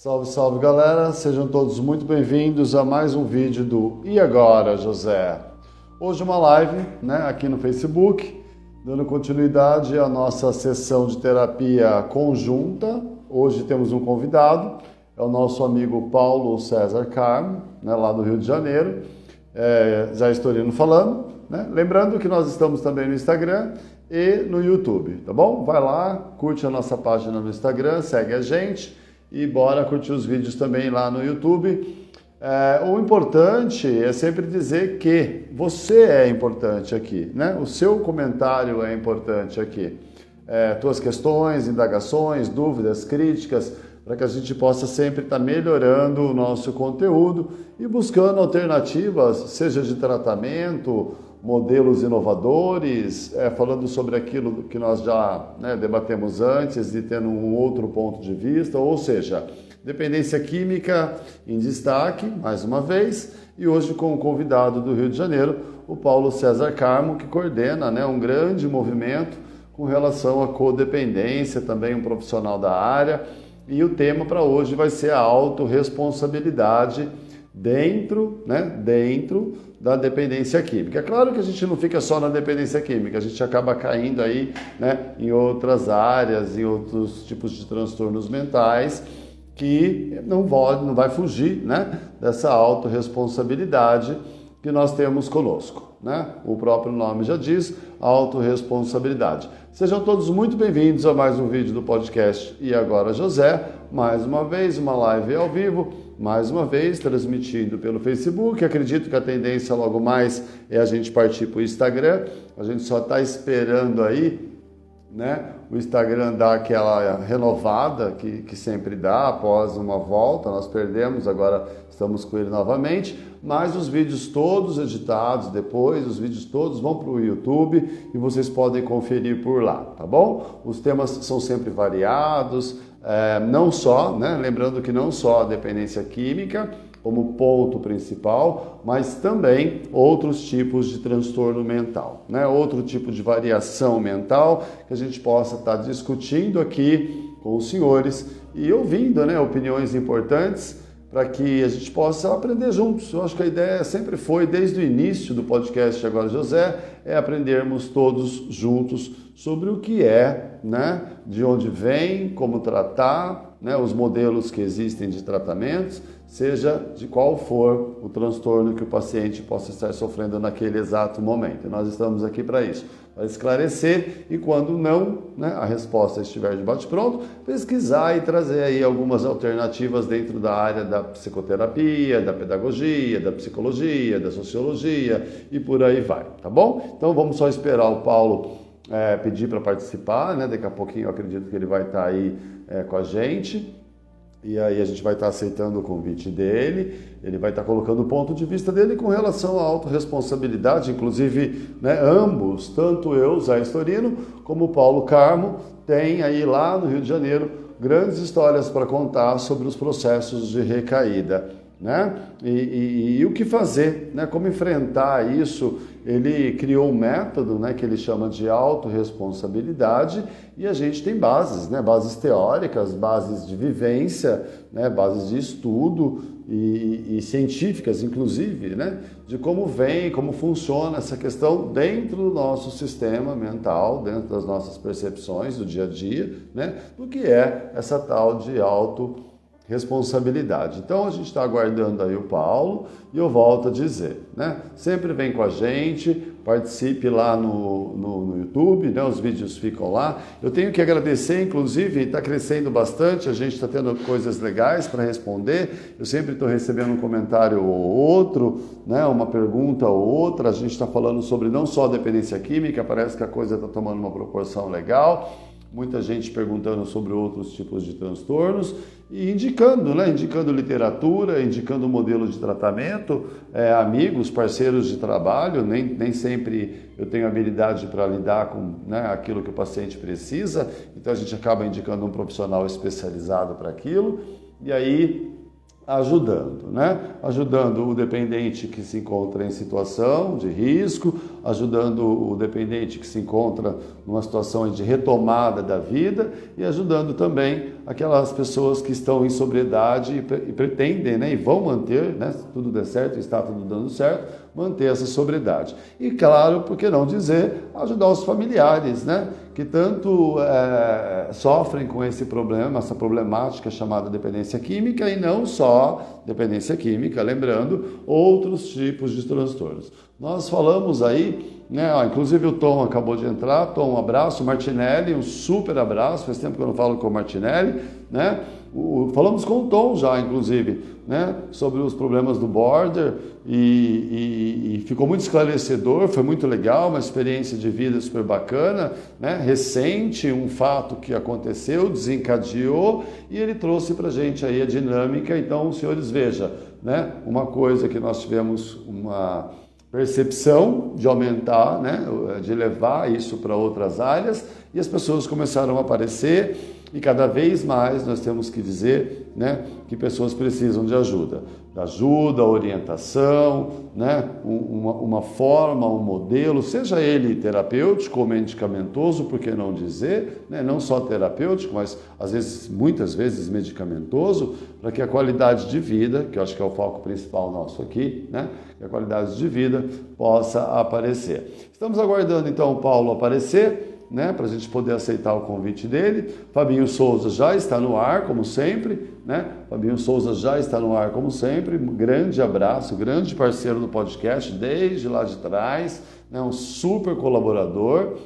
Salve, salve galera, sejam todos muito bem-vindos a mais um vídeo do E Agora, José? Hoje uma live, aqui no Facebook, dando continuidade à nossa sessão de terapia conjunta. Hoje temos um convidado, é o nosso amigo Paulo César Carmo, lá do Rio de Janeiro, já historiano falando, Lembrando que nós estamos também no Instagram e no YouTube, tá bom? Vai lá, curte a nossa página no Instagram, segue a gente e bora curtir os vídeos também lá no YouTube. O importante é sempre dizer que você é importante aqui, O seu comentário é importante aqui. Tuas questões, indagações, dúvidas, críticas, para que a gente possa sempre estar melhorando o nosso conteúdo e buscando alternativas, seja de tratamento, modelos inovadores, falando sobre aquilo que nós já debatemos antes e tendo um outro ponto de vista, ou seja, dependência química em destaque, mais uma vez, e hoje com o convidado do Rio de Janeiro, o Paulo César Carmo, que coordena um grande movimento com relação à codependência, também um profissional da área, e o tema para hoje vai ser a autorresponsabilidade dentro da dependência química. É claro que a gente não fica só na dependência química, a gente acaba caindo aí, em outras áreas, em outros tipos de transtornos mentais, que não vai fugir, dessa autorresponsabilidade que nós temos conosco, O próprio nome já diz, autorresponsabilidade. Sejam todos muito bem-vindos a mais um vídeo do podcast E Agora, José. Mais uma vez, uma live ao vivo, mais uma vez transmitindo pelo Facebook. Acredito que a tendência logo mais é a gente partir para o Instagram. A gente só está esperando aí, o Instagram dar aquela renovada que sempre dá após uma volta. Nós perdemos, agora estamos com ele novamente. Mas os vídeos todos editados depois, os vídeos todos vão para o YouTube e vocês podem conferir por lá, tá bom? Os temas são sempre variados, não só, lembrando que não só a dependência química como ponto principal, mas também outros tipos de transtorno mental, outro tipo de variação mental que a gente possa estar discutindo aqui com os senhores e ouvindo, opiniões importantes para que a gente possa aprender juntos. Eu acho que a ideia sempre foi, desde o início do podcast Agora José, é aprendermos todos juntos sobre o que é, de onde vem, como tratar, os modelos que existem de tratamentos, seja de qual for o transtorno que o paciente possa estar sofrendo naquele exato momento. E nós estamos aqui para isso, para esclarecer e quando não, a resposta estiver de bate-pronto, pesquisar e trazer aí algumas alternativas dentro da área da psicoterapia, da pedagogia, da psicologia, da sociologia e por aí vai, tá bom? Então vamos só esperar o Paulo pedir para participar, daqui a pouquinho eu acredito que ele vai estar aí com a gente. E aí a gente vai estar aceitando o convite dele, ele vai estar colocando o ponto de vista dele com relação à autorresponsabilidade, inclusive, ambos, tanto eu, Zé Storino, como o Paulo Carmo, tem aí lá no Rio de Janeiro grandes histórias para contar sobre os processos de recaída, E o que fazer, como enfrentar isso. Ele criou um método, que ele chama de autorresponsabilidade e a gente tem bases, bases teóricas, bases de vivência, bases de estudo e científicas, inclusive, de como como funciona essa questão dentro do nosso sistema mental, dentro das nossas percepções do dia a dia, do que é essa tal de autorresponsabilidade. Então a gente está aguardando aí o Paulo e eu volto a dizer, sempre vem com a gente, participe lá no YouTube, os vídeos ficam lá. Eu tenho que agradecer, inclusive, está crescendo bastante, a gente está tendo coisas legais para responder, eu sempre estou recebendo um comentário ou outro, uma pergunta ou outra, a gente está falando sobre não só dependência química, parece que a coisa está tomando uma proporção legal, muita gente perguntando sobre outros tipos de transtornos e indicando literatura, indicando modelo de tratamento, amigos, parceiros de trabalho. Nem sempre eu tenho habilidade para lidar com aquilo que o paciente precisa, então a gente acaba indicando um profissional especializado para aquilo e aí ajudando, Ajudando o dependente que se encontra em situação de risco, ajudando o dependente que se encontra numa situação de retomada da vida e ajudando também aquelas pessoas que estão em sobriedade e pretendem, né, e vão manter, né, se tudo der certo, está tudo dando certo, manter essa sobriedade. E claro, por que não dizer, ajudar os familiares, né, que tanto sofrem com esse problema, essa problemática chamada dependência química, e não só dependência química, lembrando, outros tipos de transtornos. Nós falamos aí, né, inclusive o Tom acabou de entrar. Tom, um abraço. Martinelli, um super abraço, faz tempo que eu não falo com o Martinelli, né? Falamos com o Tom já, inclusive, né, sobre os problemas do border e ficou muito esclarecedor, foi muito legal, uma experiência de vida super bacana, né, recente, um fato que aconteceu, desencadeou e ele trouxe para a gente aí a dinâmica. Então, senhores, veja, né, uma coisa que nós tivemos uma percepção de aumentar, né, de levar isso para outras áreas, e as pessoas começaram a aparecer, e cada vez mais nós temos que dizer, né, que pessoas precisam de ajuda, orientação, né, uma forma, um modelo, seja ele terapêutico ou medicamentoso, por que não dizer, né, não só terapêutico, mas às vezes, muitas vezes medicamentoso, para que a qualidade de vida, que eu acho que é o foco principal nosso aqui, né, que a qualidade de vida possa aparecer. Estamos aguardando então o Paulo aparecer, né, para a gente poder aceitar o convite dele. Fabinho Souza já está no ar, como sempre, né? Fabinho Souza já está no ar, como sempre. Um grande abraço, grande parceiro do podcast desde lá de trás, né? Um super colaborador.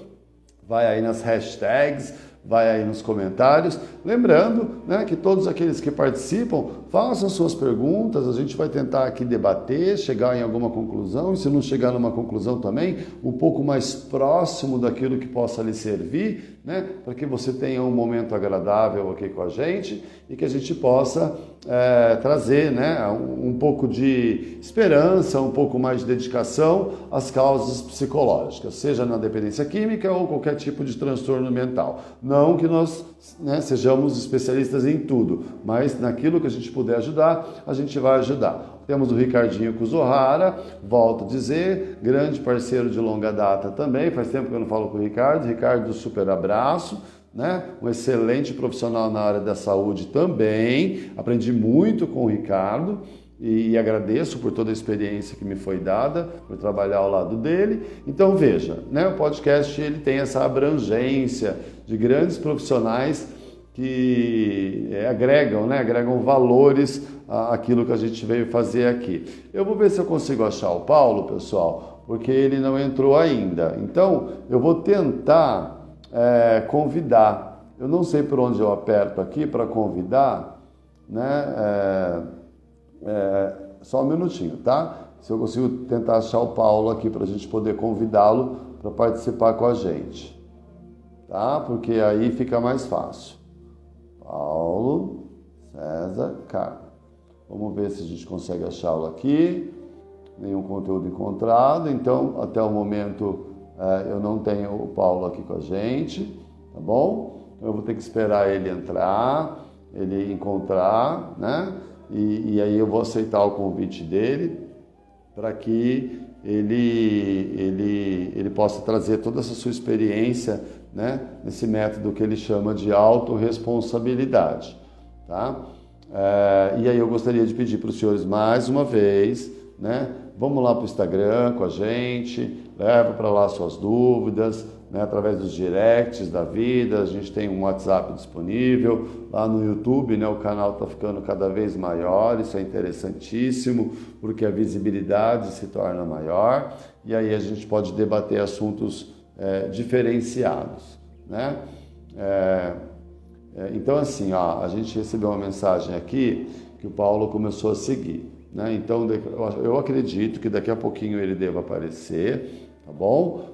Vai aí nas hashtags, vai aí nos comentários. Lembrando, né, que todos aqueles que participam façam suas perguntas, a gente vai tentar aqui debater, chegar em alguma conclusão, e se não chegar numa conclusão também, um pouco mais próximo daquilo que possa lhe servir, né, para que você tenha um momento agradável aqui com a gente e que a gente possa trazer, né, um pouco de esperança, um pouco mais de dedicação às causas psicológicas, seja na dependência química ou qualquer tipo de transtorno mental. Não que nós, né, sejamos especialistas em tudo, mas naquilo que a gente puder ajudar, a gente vai ajudar. Temos o Ricardinho Kuzohara, volto a dizer, grande parceiro de longa data também, faz tempo que eu não falo com o Ricardo. Ricardo, super abraço, né? Um excelente profissional na área da saúde também, aprendi muito com o Ricardo e agradeço por toda a experiência que me foi dada, por trabalhar ao lado dele. Então veja, né, o podcast ele tem essa abrangência de grandes profissionais que agregam valores àquilo que a gente veio fazer aqui. Eu vou ver se eu consigo achar o Paulo, pessoal, porque ele não entrou ainda. Então, eu vou tentar convidar. Eu não sei por onde eu aperto aqui para convidar, né? Só um minutinho, tá? Se eu consigo tentar achar o Paulo aqui para a gente poder convidá-lo para participar com a gente, tá? Porque aí fica mais fácil. Paulo César Carmo. Vamos ver se a gente consegue achá-lo aqui. Nenhum conteúdo encontrado. Então, até o momento, eu não tenho o Paulo aqui com a gente, tá bom? Então, eu vou ter que esperar ele entrar, ele encontrar, né? E aí eu vou aceitar o convite dele para que ele possa trazer toda essa sua experiência, né, nesse método que ele chama de autorresponsabilidade, tá? E aí eu gostaria de pedir para os senhores mais uma vez, né, vamos lá para o Instagram com a gente, leva para lá suas dúvidas, né, através dos directs da vida. A gente tem um WhatsApp disponível, lá no YouTube, né, o canal está ficando cada vez maior, isso é interessantíssimo, porque a visibilidade se torna maior, e aí a gente pode debater assuntos diferenciados, né? Então assim, a gente recebeu uma mensagem aqui que o Paulo começou a seguir, né? Então eu acredito que daqui a pouquinho ele deva aparecer, tá bom?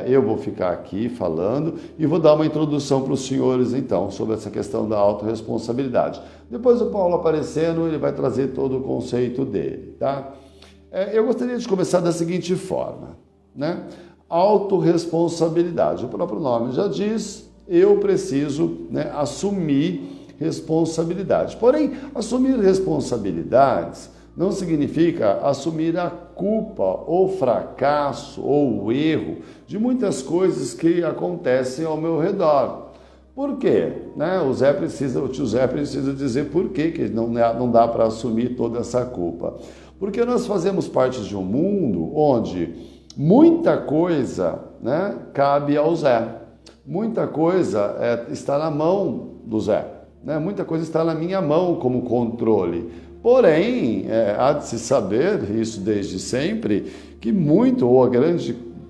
Eu vou ficar aqui falando e vou dar uma introdução para os senhores, então, sobre essa questão da autorresponsabilidade. Depois o Paulo aparecendo, ele vai trazer todo o conceito dele, tá? Eu gostaria de começar da seguinte forma, né? Autorresponsabilidade. O próprio nome já diz, eu preciso, né, assumir responsabilidade. Porém, assumir responsabilidades não significa assumir a culpa, ou fracasso, ou o erro de muitas coisas que acontecem ao meu redor. Por quê? Né? O tio Zé precisa dizer por quê que não dá para assumir toda essa culpa. Porque nós fazemos parte de um mundo onde muita coisa, né, cabe ao Zé. Muita coisa está na mão do Zé. Né? Muita coisa está na minha mão como controle. Porém, há de se saber, isso desde sempre, que muito ou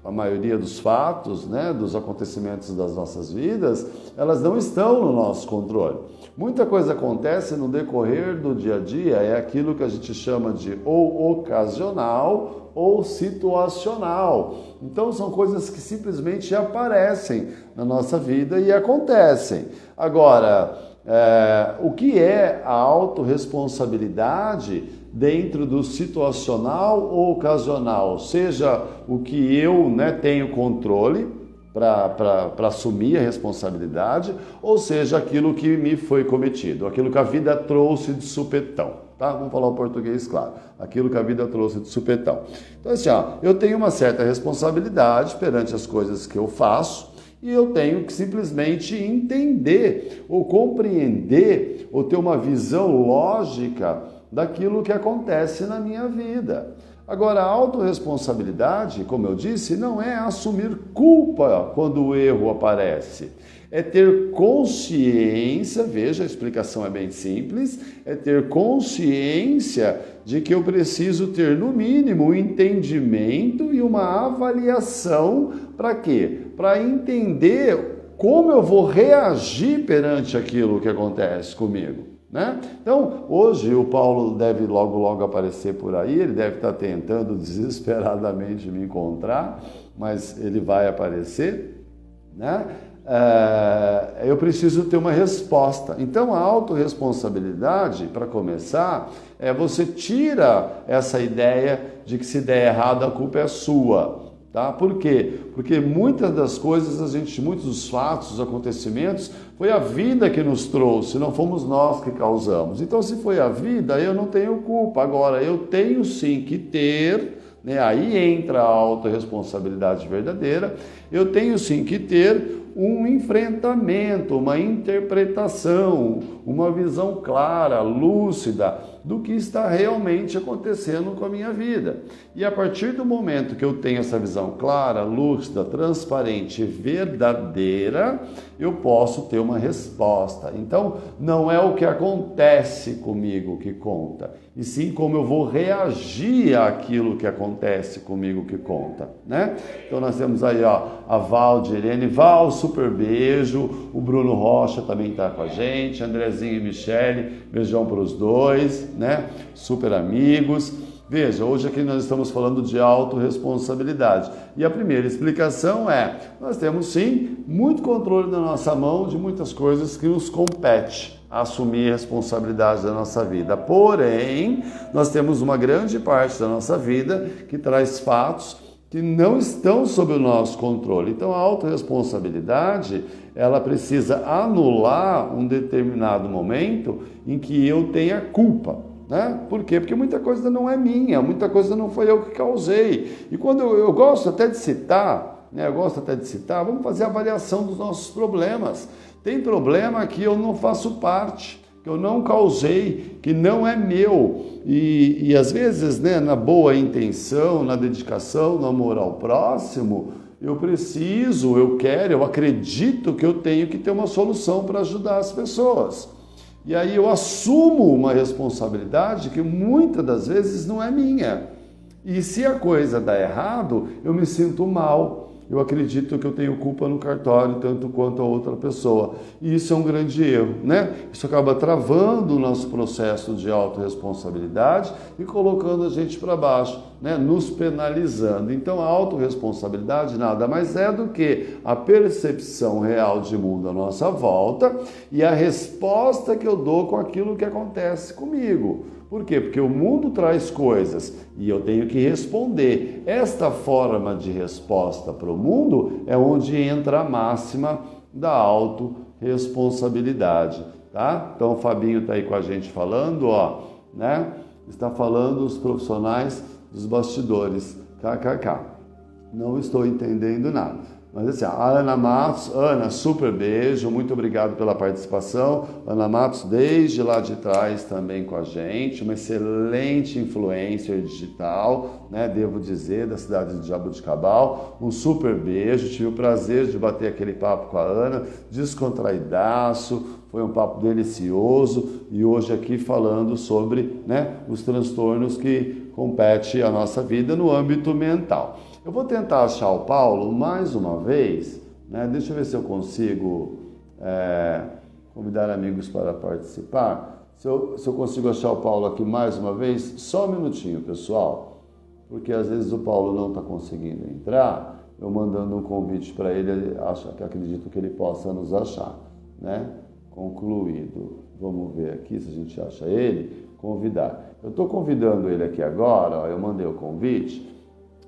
a maioria dos fatos, né, dos acontecimentos das nossas vidas, elas não estão no nosso controle. Muita coisa acontece no decorrer do dia a dia, é aquilo que a gente chama de ou ocasional ou situacional. Então são coisas que simplesmente aparecem na nossa vida e acontecem. Agora, o que é a autorresponsabilidade dentro do situacional ou ocasional? Seja o que eu, né, tenho controle para assumir a responsabilidade, ou seja, aquilo que me foi cometido, aquilo que a vida trouxe de supetão. Tá? Vamos falar o português claro. Aquilo que a vida trouxe de supetão. Então, assim, eu tenho uma certa responsabilidade perante as coisas que eu faço, e eu tenho que simplesmente entender ou compreender ou ter uma visão lógica daquilo que acontece na minha vida. Agora, a autorresponsabilidade, como eu disse, não é assumir culpa quando o erro aparece. É ter consciência, veja, a explicação é bem simples, é ter consciência de que eu preciso ter, no mínimo, um entendimento e uma avaliação para quê? Para entender como eu vou reagir perante aquilo que acontece comigo. Né? Então, hoje o Paulo deve logo aparecer por aí, ele deve estar tentando desesperadamente me encontrar, mas ele vai aparecer, né? Eu preciso ter uma resposta. Então, a autorresponsabilidade, para começar, você tira essa ideia de que se der errado a culpa é sua. Tá? Por quê? Porque muitas das coisas, muitos dos fatos, dos acontecimentos, foi a vida que nos trouxe, não fomos nós que causamos. Então, se foi a vida, eu não tenho culpa. Agora, eu tenho sim que ter, né? Aí entra a autorresponsabilidade verdadeira, eu tenho sim que ter um enfrentamento, uma interpretação, uma visão clara, lúcida do que está realmente acontecendo com a minha vida. E a partir do momento que eu tenho essa visão clara, lúcida, transparente e verdadeira, eu posso ter uma resposta. Então, não é o que acontece comigo que conta, e sim como eu vou reagir àquilo que acontece comigo que conta, né? Então, nós temos aí, a Val de Irene. Val, super beijo. O Bruno Rocha também está com a gente. Andrezinho e Michele, beijão para os dois, né? Super amigos. Veja, hoje aqui nós estamos falando de autorresponsabilidade. E a primeira explicação nós temos sim muito controle na nossa mão de muitas coisas que nos compete assumir a responsabilidade da nossa vida. Porém, nós temos uma grande parte da nossa vida que traz fatos que não estão sob o nosso controle. Então, a autorresponsabilidade, ela precisa anular um determinado momento em que eu tenha culpa. Né? Por quê? Porque muita coisa não é minha, muita coisa não foi eu que causei. E quando eu gosto até de citar, vamos fazer a avaliação dos nossos problemas. Tem problema que eu não faço parte, que eu não causei, que não é meu. E às vezes, né, na boa intenção, na dedicação, no amor ao próximo, eu acredito que eu tenho que ter uma solução para ajudar as pessoas. E aí eu assumo uma responsabilidade que muitas das vezes não é minha. E se a coisa dá errado, eu me sinto mal. Eu acredito que eu tenho culpa no cartório, tanto quanto a outra pessoa. E isso é um grande erro, né? Isso acaba travando o nosso processo de autorresponsabilidade e colocando a gente para baixo, né? Nos penalizando. Então, a autorresponsabilidade nada mais é do que a percepção real de mundo à nossa volta e a resposta que eu dou com aquilo que acontece comigo. Por quê? Porque o mundo traz coisas e eu tenho que responder. Esta forma de resposta para o mundo é onde entra a máxima da autorresponsabilidade, tá? Então o Fabinho está aí com a gente falando, né? Está falando os profissionais dos bastidores, kkk. Não estou entendendo nada. Mas assim, a Ana Matos, Ana, super beijo, muito obrigado pela participação. Ana Matos, desde lá de trás também com a gente, uma excelente influencer digital, né? Devo dizer, da cidade de Jaboticabal. Um super beijo, tive o prazer de bater aquele papo com a Ana, descontraidaço, foi um papo delicioso e hoje aqui falando sobre, né, os transtornos que competem a nossa vida no âmbito mental. Eu vou tentar achar o Paulo mais uma vez, né? Deixa eu ver se eu consigo convidar amigos para participar. Se eu consigo achar o Paulo aqui mais uma vez, só um minutinho, pessoal, porque às vezes o Paulo não está conseguindo entrar, eu mandando um convite para ele, acredito que ele possa nos achar, né? Concluído. Vamos ver aqui se a gente acha ele, convidar. Eu estou convidando ele aqui agora, ó, eu mandei o convite.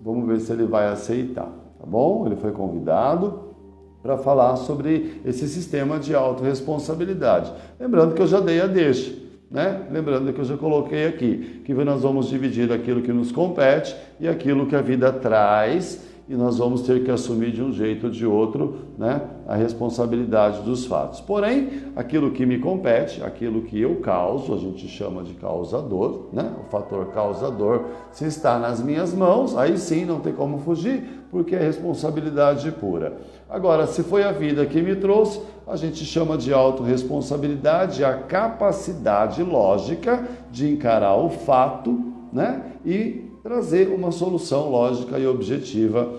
Vamos ver se ele vai aceitar, tá bom? Ele foi convidado para falar sobre esse sistema de autorresponsabilidade. Lembrando que eu já dei a deixa, né? Lembrando que eu já coloquei aqui, que nós vamos dividir aquilo que nos compete e aquilo que a vida traz, e nós vamos ter que assumir de um jeito ou de outro, né, a responsabilidade dos fatos. Porém, aquilo que me compete, aquilo que eu causo, a gente chama de causador, né, o fator causador, se está nas minhas mãos, aí sim não tem como fugir, porque é responsabilidade pura. Agora, se foi a vida que me trouxe, a gente chama de autorresponsabilidade a capacidade lógica de encarar o fato, né, e trazer uma solução lógica e objetiva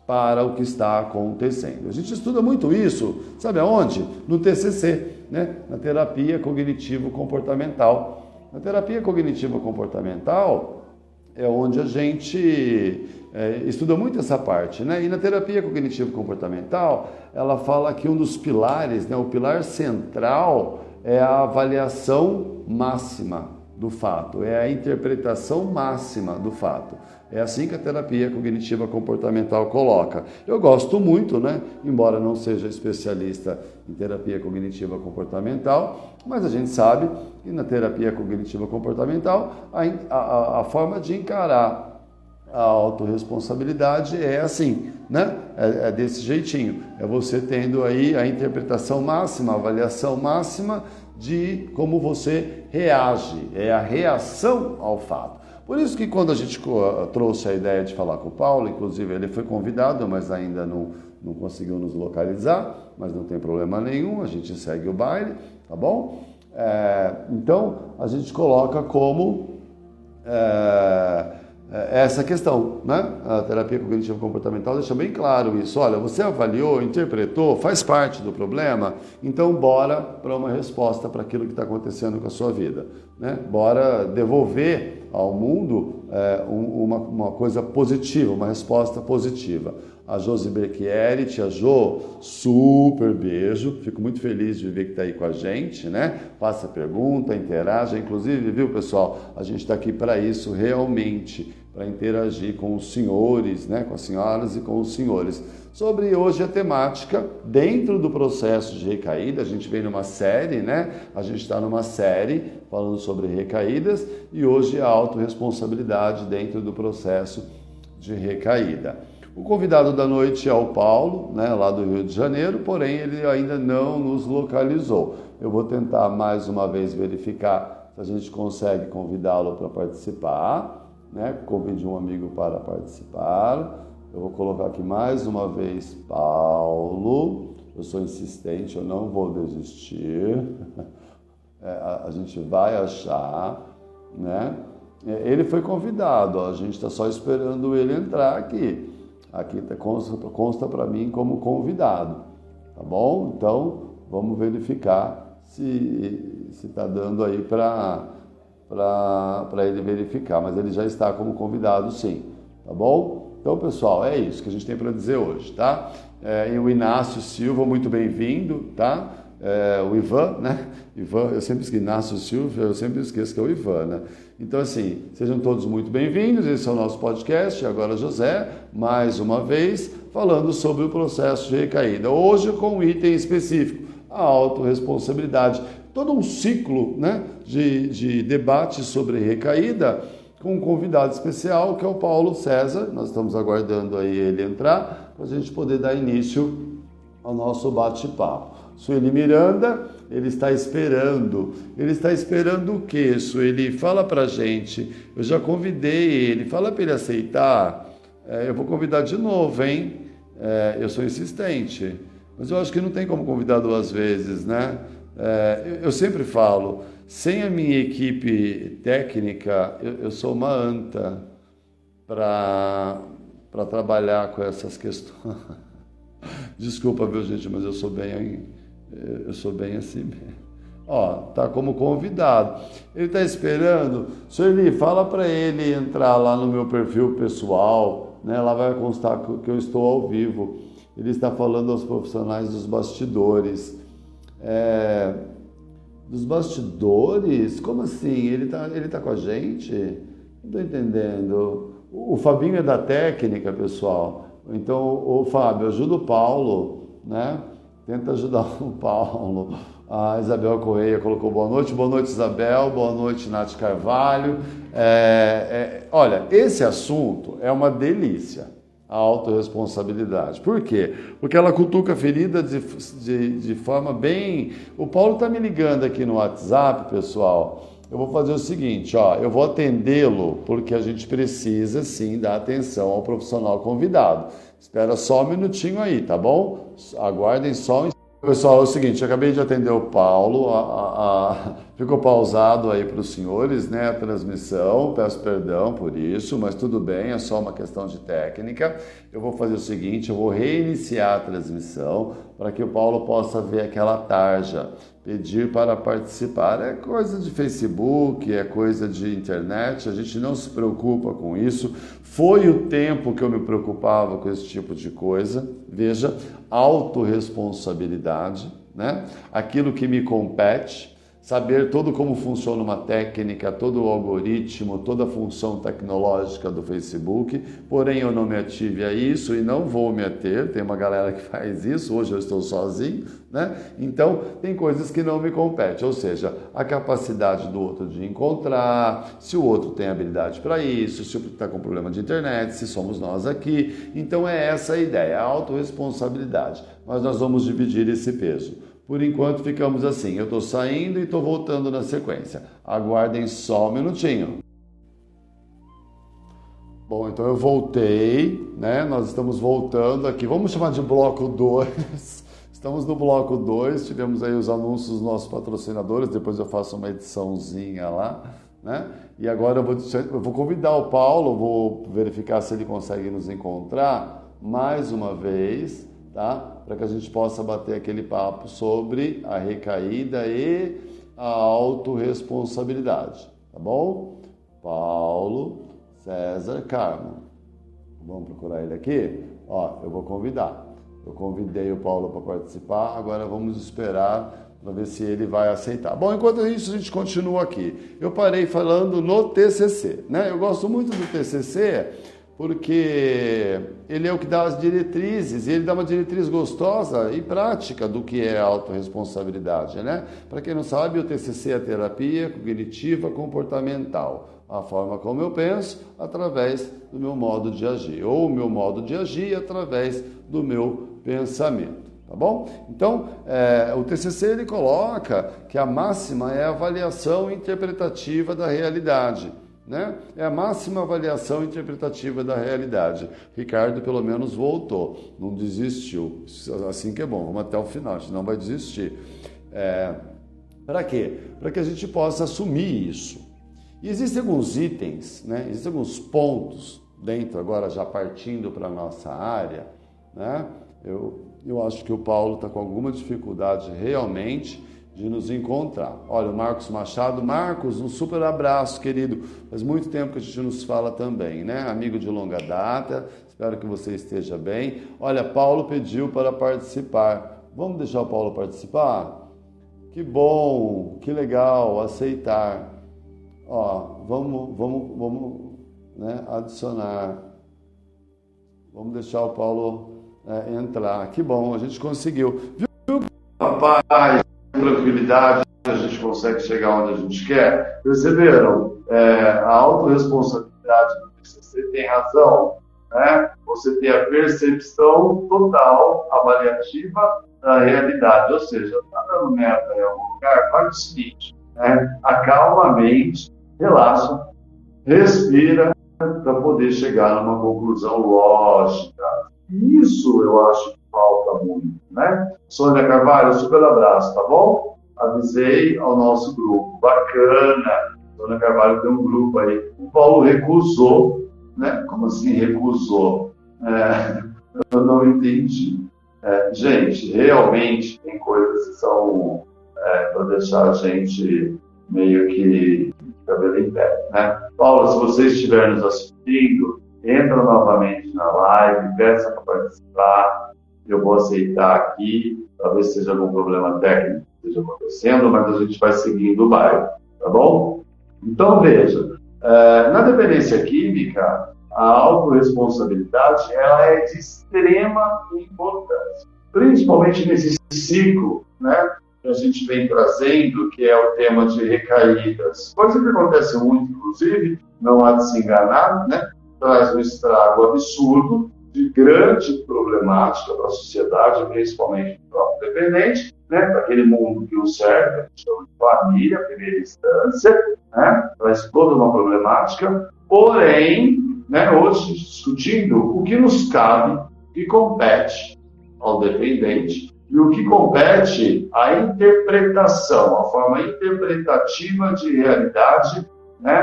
para o que está acontecendo. A gente estuda muito isso, sabe aonde? No TCC, né? Na terapia cognitivo-comportamental. Na terapia cognitivo-comportamental é onde a gente estuda muito essa parte, né? E na terapia cognitivo-comportamental, ela fala que um dos pilares, né, o pilar central é a avaliação máxima do fato, é a interpretação máxima do fato. É assim que a terapia cognitiva comportamental coloca. Eu gosto muito, né? Embora não seja especialista em terapia cognitiva comportamental, mas a gente sabe que na terapia cognitiva comportamental a forma de encarar a autorresponsabilidade é assim, né? É desse jeitinho. É você tendo aí a interpretação máxima, a avaliação máxima de como você reage, é a reação ao fato. Por isso que quando a gente trouxe a ideia de falar com o Paulo, inclusive ele foi convidado, mas ainda não conseguiu nos localizar, mas não tem problema nenhum, a gente segue o baile, tá bom? Então, a gente coloca como essa questão, né? A terapia cognitiva comportamental deixa bem claro isso. Olha, você avaliou, interpretou, faz parte do problema, então bora para uma resposta para aquilo que está acontecendo com a sua vida, né? Bora devolver ao mundo uma coisa positiva, uma resposta positiva. A Josi Becchieri, tia Jo, super beijo, fico muito feliz de ver que está aí com a gente, né? Faça pergunta, interaja, inclusive, viu, pessoal? A gente está aqui para isso realmente, para interagir com os senhores, né? Com as senhoras e com os senhores. Sobre hoje a temática, dentro do processo de recaída, a gente vem numa série, né? A gente está numa série falando sobre recaídas e hoje a autorresponsabilidade dentro do processo de recaída. O convidado da noite é o Paulo, né, lá do Rio de Janeiro, porém ele ainda não nos localizou. Eu vou tentar mais uma vez verificar se a gente consegue convidá-lo para participar, né? Convide um amigo para participar. Eu vou colocar aqui mais uma vez Paulo. Eu sou insistente, eu não vou desistir. A gente vai achar, né? Ele foi convidado, ó, a gente está só esperando ele entrar aqui. Aqui consta para mim como convidado, tá bom? Então, vamos verificar se está dando aí para ele verificar, mas ele já está como convidado sim, tá bom? Então, pessoal, é isso que a gente tem para dizer hoje, tá? E o Inácio Silva, muito bem-vindo, tá? O Ivan, né? Ivan, eu sempre esqueço, Inácio Silva, eu sempre esqueço que é o Ivan, né? Então, assim, sejam todos muito bem-vindos, esse é o nosso podcast, agora José, mais uma vez, falando sobre o processo de recaída. Hoje com um item específico, a autorresponsabilidade. Todo um ciclo, né, de debate sobre recaída, com um convidado especial, que é o Paulo César. Nós estamos aguardando aí ele entrar, para a gente poder dar início ao nosso bate-papo. Sueli Miranda, ele está esperando o quê, Sueli? Fala pra gente, eu já convidei ele, fala para ele aceitar, eu vou convidar de novo, hein? Eu sou insistente, mas eu acho que não tem como convidar 2 vezes, né? Eu sempre falo, sem a minha equipe técnica, eu sou uma anta para trabalhar com essas questões. Desculpa, viu, gente, mas eu sou bem assim mesmo. Ó, tá como convidado. Ele tá esperando. Sueli, fala para ele entrar lá no meu perfil pessoal, né? Lá vai constar que eu estou ao vivo. Ele está falando aos profissionais dos bastidores. Dos bastidores? Como assim? Ele tá com a gente? Não tô entendendo. O Fabinho é da técnica, pessoal. Então, o Fábio, ajuda o Paulo, né? Tenta ajudar o Paulo. A Isabel Correia colocou boa noite Isabel, boa noite Nath Carvalho. Olha, esse assunto é uma delícia, a autorresponsabilidade. Por quê? Porque ela cutuca a ferida de forma bem... O Paulo está me ligando aqui no WhatsApp, pessoal. Eu vou fazer o seguinte, ó, eu vou atendê-lo porque a gente precisa sim dar atenção ao profissional convidado. Espera só um minutinho aí, tá bom? Aguardem só um... Pessoal, é o seguinte, eu acabei de atender o Paulo, ficou pausado aí para os senhores, né, a transmissão, peço perdão por isso, mas tudo bem, é só uma questão de técnica. Eu vou fazer o seguinte, eu vou reiniciar a transmissão para que o Paulo possa ver aquela tarja, pedir para participar. É coisa de Facebook, é coisa de internet, a gente não se preocupa com isso. Foi o tempo que eu me preocupava com esse tipo de coisa. Veja, autorresponsabilidade, né? Aquilo que me compete, saber todo como funciona uma técnica, todo o algoritmo, toda a função tecnológica do Facebook, porém eu não me ative a isso e não vou me ater, tem uma galera que faz isso, hoje eu estou sozinho, né? Então, tem coisas que não me competem, ou seja, a capacidade do outro de encontrar, se o outro tem habilidade para isso, se o outro está com problema de internet, se somos nós aqui. Então, é essa a ideia, a autorresponsabilidade. Mas nós vamos dividir esse peso. Por enquanto ficamos assim, eu estou saindo e estou voltando na sequência. Aguardem só um minutinho. Bom, então eu voltei, né? Nós estamos voltando aqui, vamos chamar de bloco 2. Estamos no bloco 2, tivemos aí os anúncios dos nossos patrocinadores, depois eu faço uma ediçãozinha lá, né? E agora eu vou convidar o Paulo, vou verificar se ele consegue nos encontrar mais uma vez, tá? Para que a gente possa bater aquele papo sobre a recaída e a autorresponsabilidade, tá bom? Paulo César Carmo. Vamos procurar ele aqui? Ó, eu vou convidar. Eu convidei o Paulo para participar, agora vamos esperar para ver se ele vai aceitar. Bom, enquanto isso a gente continua aqui. Eu parei falando no TCC, né? Eu gosto muito do TCC porque ele é o que dá as diretrizes, e ele dá uma diretriz gostosa e prática do que é a autorresponsabilidade, né? Para quem não sabe, o TCC é a terapia cognitiva comportamental, a forma como eu penso através do meu modo de agir, ou o meu modo de agir através do meu pensamento, tá bom? Então, o TCC ele coloca que a máxima é a avaliação interpretativa da realidade, né? É a máxima avaliação interpretativa da realidade. Ricardo pelo menos voltou, não desistiu, assim que é bom, vamos até o final, senão vai desistir. Para quê? Para que a gente possa assumir isso. E existem alguns itens, né? Existem alguns pontos dentro, agora já partindo para a nossa área, né? Eu acho que o Paulo está com alguma dificuldade realmente de nos encontrar. Olha, o Marcos Machado. Marcos, um super abraço, querido. Faz muito tempo que a gente nos fala também, né? Amigo de longa data, espero que você esteja bem. Olha, Paulo pediu para participar. Vamos deixar o Paulo participar? Que bom, que legal, aceitar. Ó, vamos né, adicionar. Vamos deixar o Paulo entrar. Que bom, a gente conseguiu. Viu, rapaz? Tranquilidade, a gente consegue chegar onde a gente quer. Perceberam? A autorresponsabilidade do TCC tem razão. né? Você tem a percepção total, avaliativa da realidade. Ou seja, está dando merda em algum lugar, faz o seguinte, né? Acalma a mente, relaxa, respira para poder chegar numa conclusão lógica. Isso eu acho que falta muito, né? Sônia Carvalho, super abraço, tá bom? Avisei ao nosso grupo. Bacana. Sônia Carvalho tem um grupo aí. O Paulo recusou, né? Como assim recusou? Eu não entendi. Gente, realmente tem coisas que são para deixar a gente meio que cabelo em pé, né? Paulo, se você estiver nos assistindo, entra novamente na live, peça para participar, eu vou aceitar aqui, talvez seja algum problema técnico que esteja acontecendo, mas a gente vai seguindo o bairro, tá bom? Então, veja, na dependência química, a autorresponsabilidade ela é de extrema importância, principalmente nesse ciclo, né, que a gente vem trazendo, que é o tema de recaídas, coisa que acontece muito, inclusive, não há de se enganar, né, traz um estrago absurdo, de grande problemática para a sociedade, principalmente para o dependente, né, para aquele mundo que o serve, a gente chama de família, primeira instância, né, traz toda uma problemática, porém, né, hoje discutindo o que nos cabe, o que compete ao dependente, e o que compete à interpretação, a forma interpretativa de realidade, né,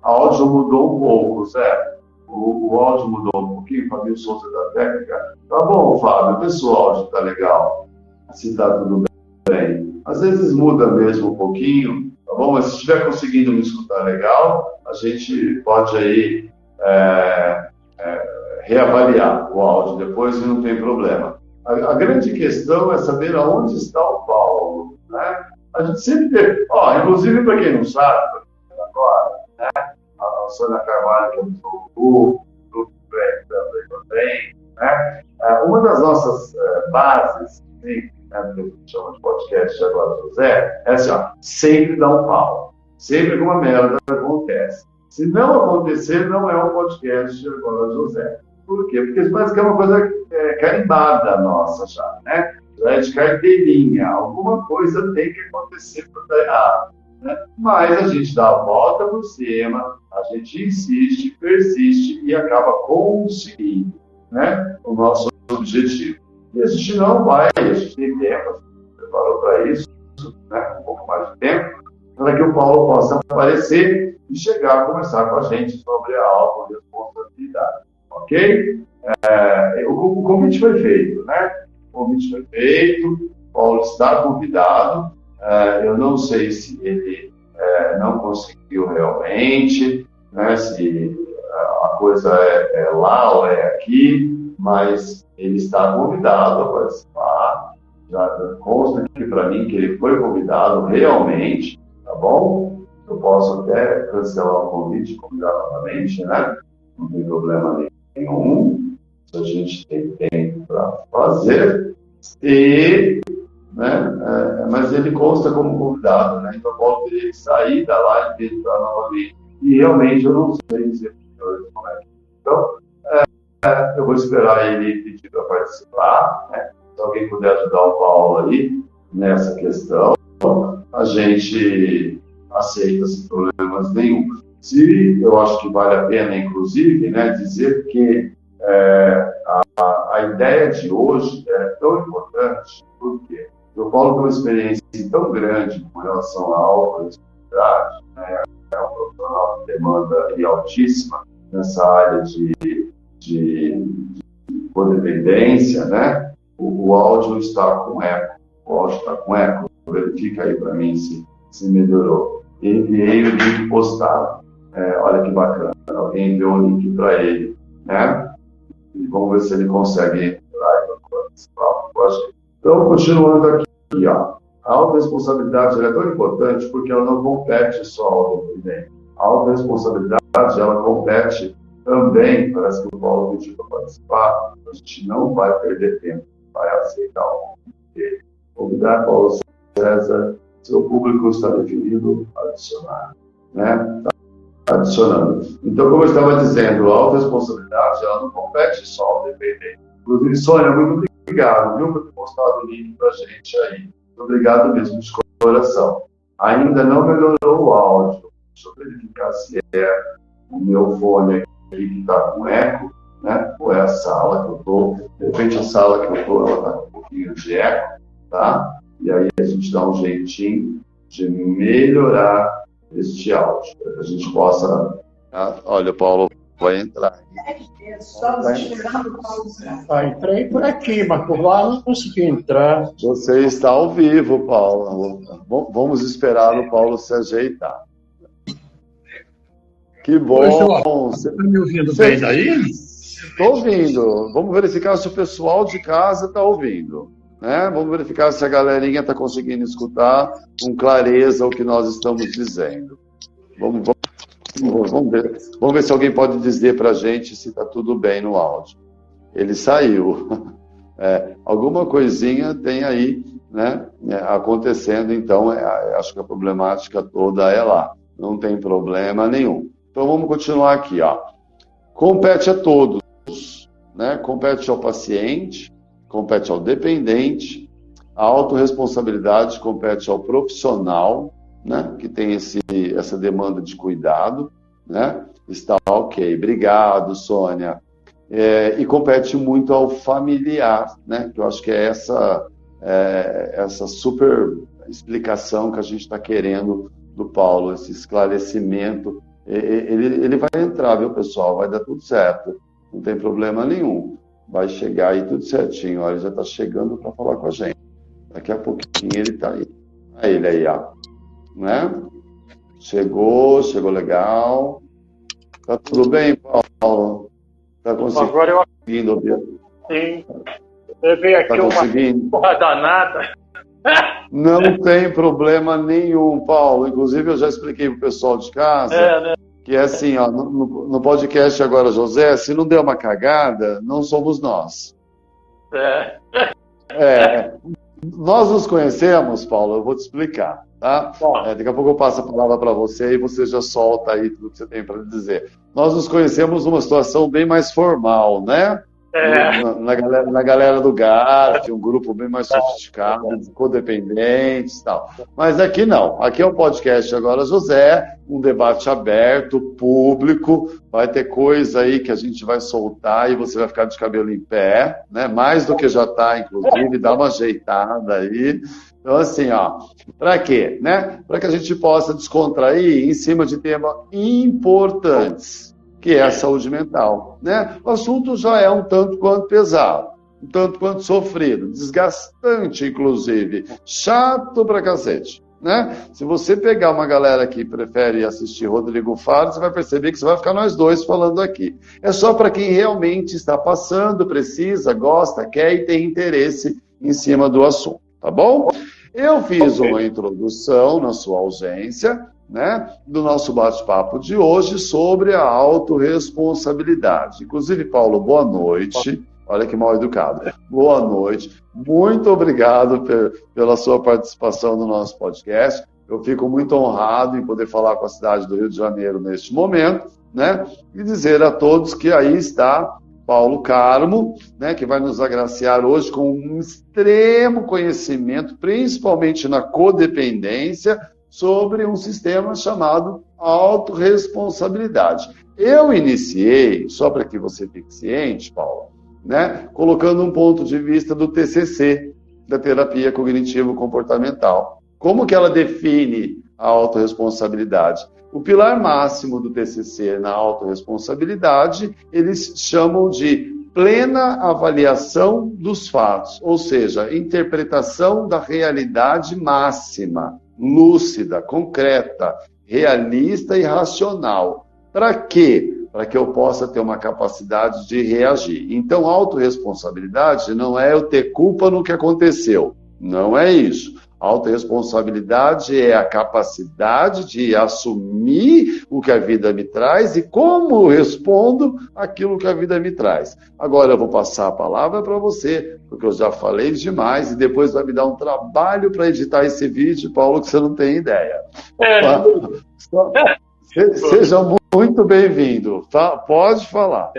a áudio mudou um pouco, certo? O áudio mudou um pouquinho, Fabio Souza da técnica. Tá bom, Fábio, vê se o áudio tá legal, se tá tudo bem. Às vezes muda mesmo um pouquinho, tá bom? Mas se estiver conseguindo me escutar legal, a gente pode aí reavaliar o áudio depois e não tem problema. A grande questão é saber aonde está o Paulo, né? A gente sempre teve, inclusive para quem não sabe, agora, né? A Sônia Carvalho, que é do grupo também, né? Uma das nossas bases, sim, né, que a gente chama de podcast de Agora José, é assim, sempre dá um pau. Sempre alguma merda acontece. Se não acontecer, não é um podcast de Agora José. Por quê? Porque isso parece que é uma coisa carimbada nossa já, né? Já é de carteirinha. Alguma coisa tem que acontecer para dar errado. Né? Mas a gente dá a volta por cima, a gente insiste, persiste e acaba conseguindo, né, o nosso objetivo. E a gente não vai, a gente tem tempo, a gente preparou para isso, né, um pouco mais de tempo, para que o Paulo possa aparecer e chegar a conversar com a gente sobre a autorresponsabilidade. Ok? O convite foi feito, né? O convite foi feito, o Paulo está convidado. Eu não sei se ele não conseguiu realmente, né, se a coisa é lá ou é aqui, mas ele está convidado a participar. Já consta aqui para mim que ele foi convidado realmente, tá bom? Eu posso até cancelar o convite e convidar novamente, né? Não tem problema nenhum. Se a gente tem tempo para fazer. Mas ele consta como convidado, né? Então, Paulo teria que sair da live e entrar novamente. E realmente eu não sei dizer como é que. Então, eu vou esperar ele pedir para participar, né? Se alguém puder ajudar o Paulo aí nessa questão, a gente aceita sem problemas nenhum. Se eu acho que vale a pena, inclusive, né, dizer que a ideia de hoje é tão importante, porque o Paulo tem uma experiência tão grande com relação à autorresponsabilidade, né? É um profissional de demanda altíssima nessa área de codependência, né? O áudio está com eco. O áudio está com eco. Verifica aí para mim se melhorou. Enviei o link postado. Olha que bacana. Alguém enviou o link para ele, né? E vamos ver se ele consegue entrar e participar com a gente. Então, continuando aqui, ó. A autorresponsabilidade é tão importante porque ela não compete só ao dependente. A autorresponsabilidade, ela compete também, parece que o Paulo pediu para participar, a gente não vai perder tempo, vai aceitar o convite dele. Convidar Paulo César, seu público está definido, adicionar, né? Adicionando. Então, como eu estava dizendo, a autorresponsabilidade, ela não compete só ao dependente. Inclusive, Sônia, muito obrigado, viu, por ter postado o link pra gente aí. Muito obrigado mesmo, de coração. Ainda não melhorou o áudio. Deixa eu verificar se é o meu fone aqui que está com eco, né? Ou é a sala que eu estou. De repente, a sala que eu estou, ela está com um pouquinho de eco, tá? E aí a gente dá um jeitinho de melhorar este áudio, para que a gente possa... Olha, o Paulo vai entrar. Entrei por aqui, mas por lá não consegui entrar. Você está ao vivo, Paulo. Vamos esperar o Paulo se ajeitar. Que bom. Você está me ouvindo bem daí? Estou ouvindo. Vamos verificar se o pessoal de casa está ouvindo. Né? Vamos verificar se a galerinha está conseguindo escutar com clareza o que nós estamos dizendo. Vamos ver se alguém pode dizer para a gente se está tudo bem no áudio. Ele saiu. Alguma coisinha tem aí, né, acontecendo, então acho que a problemática toda é lá. Não tem problema nenhum. Então vamos continuar aqui. Ó. Compete a todos. Né? Compete ao paciente, compete ao dependente, a autorresponsabilidade compete ao profissional, né, que tem essa demanda de cuidado, né? Está ok. Obrigado, Sônia. E compete muito ao familiar, né? Que eu acho que é essa super explicação que a gente está querendo do Paulo, esse esclarecimento. Ele vai entrar, viu, pessoal? Vai dar tudo certo. Não tem problema nenhum. Vai chegar aí tudo certinho. Olha, ele já está chegando para falar com a gente. Daqui a pouquinho ele está aí. Olha ele aí, ó. Né? Chegou legal. Tá tudo bem, Paulo? Tá conseguindo? Agora eu ouvir? Sim. Levei aqui uma porra danada. Não tem problema nenhum, Paulo. Inclusive, eu já expliquei pro pessoal de casa né? que é assim, ó, no podcast agora, José, se não der uma cagada, não somos nós. Nós nos conhecemos, Paulo, eu vou te explicar, tá? Daqui a pouco eu passo a palavra para você e você já solta aí tudo que você tem para dizer. Nós nos conhecemos numa situação bem mais formal, né? Na galera do GARF, um grupo bem mais sofisticado, de codependentes e tal. Mas aqui não. Aqui é um podcast agora, José, um debate aberto, público, vai ter coisa aí que a gente vai soltar e você vai ficar de cabelo em pé, né? Mais do que já está, inclusive, dá uma ajeitada aí. Então, assim, ó, para quê? Né? Para que a gente possa descontrair em cima de temas importantes, que é a saúde mental, né? O assunto já é um tanto quanto pesado, um tanto quanto sofrido, desgastante, inclusive, chato pra cacete, né? Se você pegar uma galera que prefere assistir Rodrigo Faro, você vai perceber que você vai ficar nós dois falando aqui. É só para quem realmente está passando, precisa, gosta, quer e tem interesse em cima do assunto, tá bom? Eu fiz uma introdução na sua ausência, né, do nosso bate-papo de hoje sobre a autorresponsabilidade. Inclusive, Paulo, boa noite. Olha que mal educado. Boa noite. Muito obrigado pela sua participação no nosso podcast. Eu fico muito honrado em poder falar com a cidade do Rio de Janeiro neste momento, né, e dizer a todos que aí está Paulo Carmo, né, que vai nos agraciar hoje com um extremo conhecimento, principalmente na codependência, sobre um sistema chamado autorresponsabilidade. Eu iniciei, só para que você fique ciente, Paulo, né, colocando um ponto de vista do TCC, da terapia cognitivo-comportamental. Como que ela define a autorresponsabilidade? O pilar máximo do TCC na autorresponsabilidade, eles chamam de plena avaliação dos fatos, ou seja, interpretação da realidade máxima, lúcida, concreta, realista e racional. Para quê? Para que eu possa ter uma capacidade de reagir. Então, autorresponsabilidade não é eu ter culpa no que aconteceu. Não é isso. Autorresponsabilidade é a capacidade de assumir o que a vida me traz e como eu respondo aquilo que a vida me traz. Agora eu vou passar a palavra para você, porque eu já falei demais e depois vai me dar um trabalho para editar esse vídeo, Paulo, que você não tem ideia. Seja muito bem-vindo. Tá? Pode falar.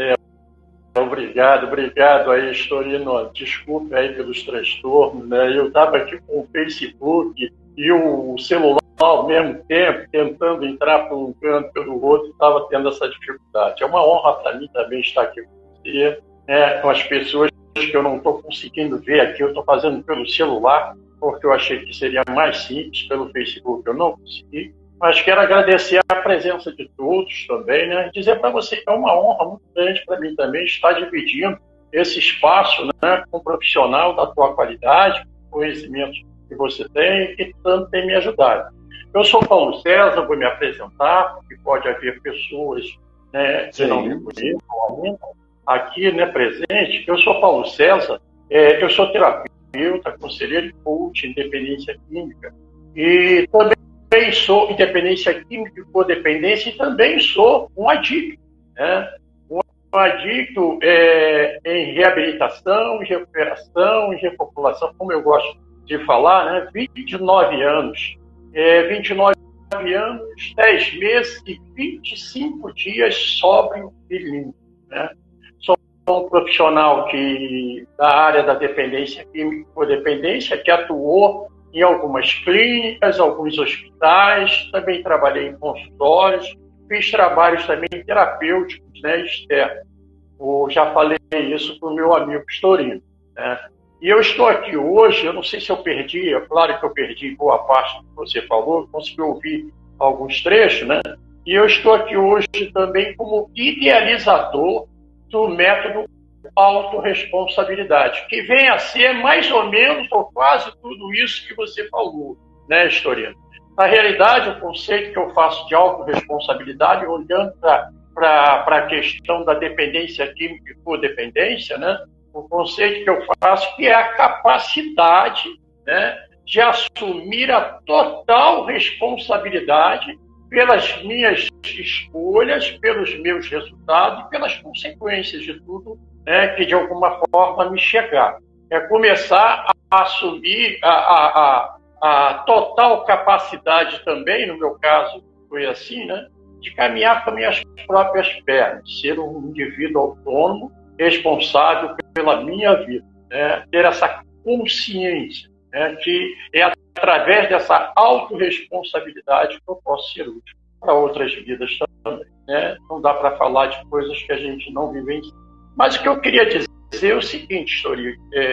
Obrigado aí, Storino. Desculpe aí pelos transtornos, né? Eu estava aqui com o Facebook e o celular ao mesmo tempo, tentando entrar por um canto pelo outro, estava tendo essa dificuldade. É uma honra para mim também estar aqui com você, né? Com as pessoas que eu não estou conseguindo ver aqui, eu estou fazendo pelo celular, porque eu achei que seria mais simples pelo Facebook, eu não consegui. Mas quero agradecer a presença de todos também, né? Dizer para você que é uma honra muito grande para mim também estar dividindo esse espaço, né, com um profissional da tua qualidade, conhecimentos que você tem e que tanto tem me ajudado. Eu sou Paulo César, vou me apresentar, porque pode haver pessoas, né, que não me conheçam ainda aqui, né, presente. Eu sou Paulo César, eu sou terapeuta, conselheiro de coaching, independência química, e também sou independência química e codependência, e também sou um adicto, né? Um adicto em reabilitação, em recuperação, em repopulação, como eu gosto de falar, né? 29 anos. 29 anos, 10 meses e 25 dias sóbrio e limpo, né? Sou um profissional da área da dependência química e codependência, que atuou em algumas clínicas, alguns hospitais, também trabalhei em consultórios, fiz trabalhos também terapêuticos, né, externos. Eu já falei isso para o meu amigo Storino, né? E eu estou aqui hoje, eu não sei se eu perdi, é claro que eu perdi boa parte do que você falou, consegui ouvir alguns trechos, né? E eu estou aqui hoje também como idealizador do método autorresponsabilidade, que vem a ser mais ou menos ou quase tudo isso que você falou, né, Storino? Na realidade, o conceito que eu faço de autorresponsabilidade, olhando para a questão da dependência química e codependência, né? O conceito que eu faço que é a capacidade, né, de assumir a total responsabilidade pelas minhas escolhas, pelos meus resultados e pelas consequências de tudo, né, que de alguma forma me chegar. É começar a assumir a total capacidade também, no meu caso foi assim, né, de caminhar com minhas próprias pernas, ser um indivíduo autônomo, responsável pela minha vida, né? Ter essa consciência, né? Que é através dessa autorresponsabilidade que eu posso ser útil para outras vidas também, né? Não dá para falar de coisas que a gente não vivencia. Mas o que eu queria dizer é o seguinte,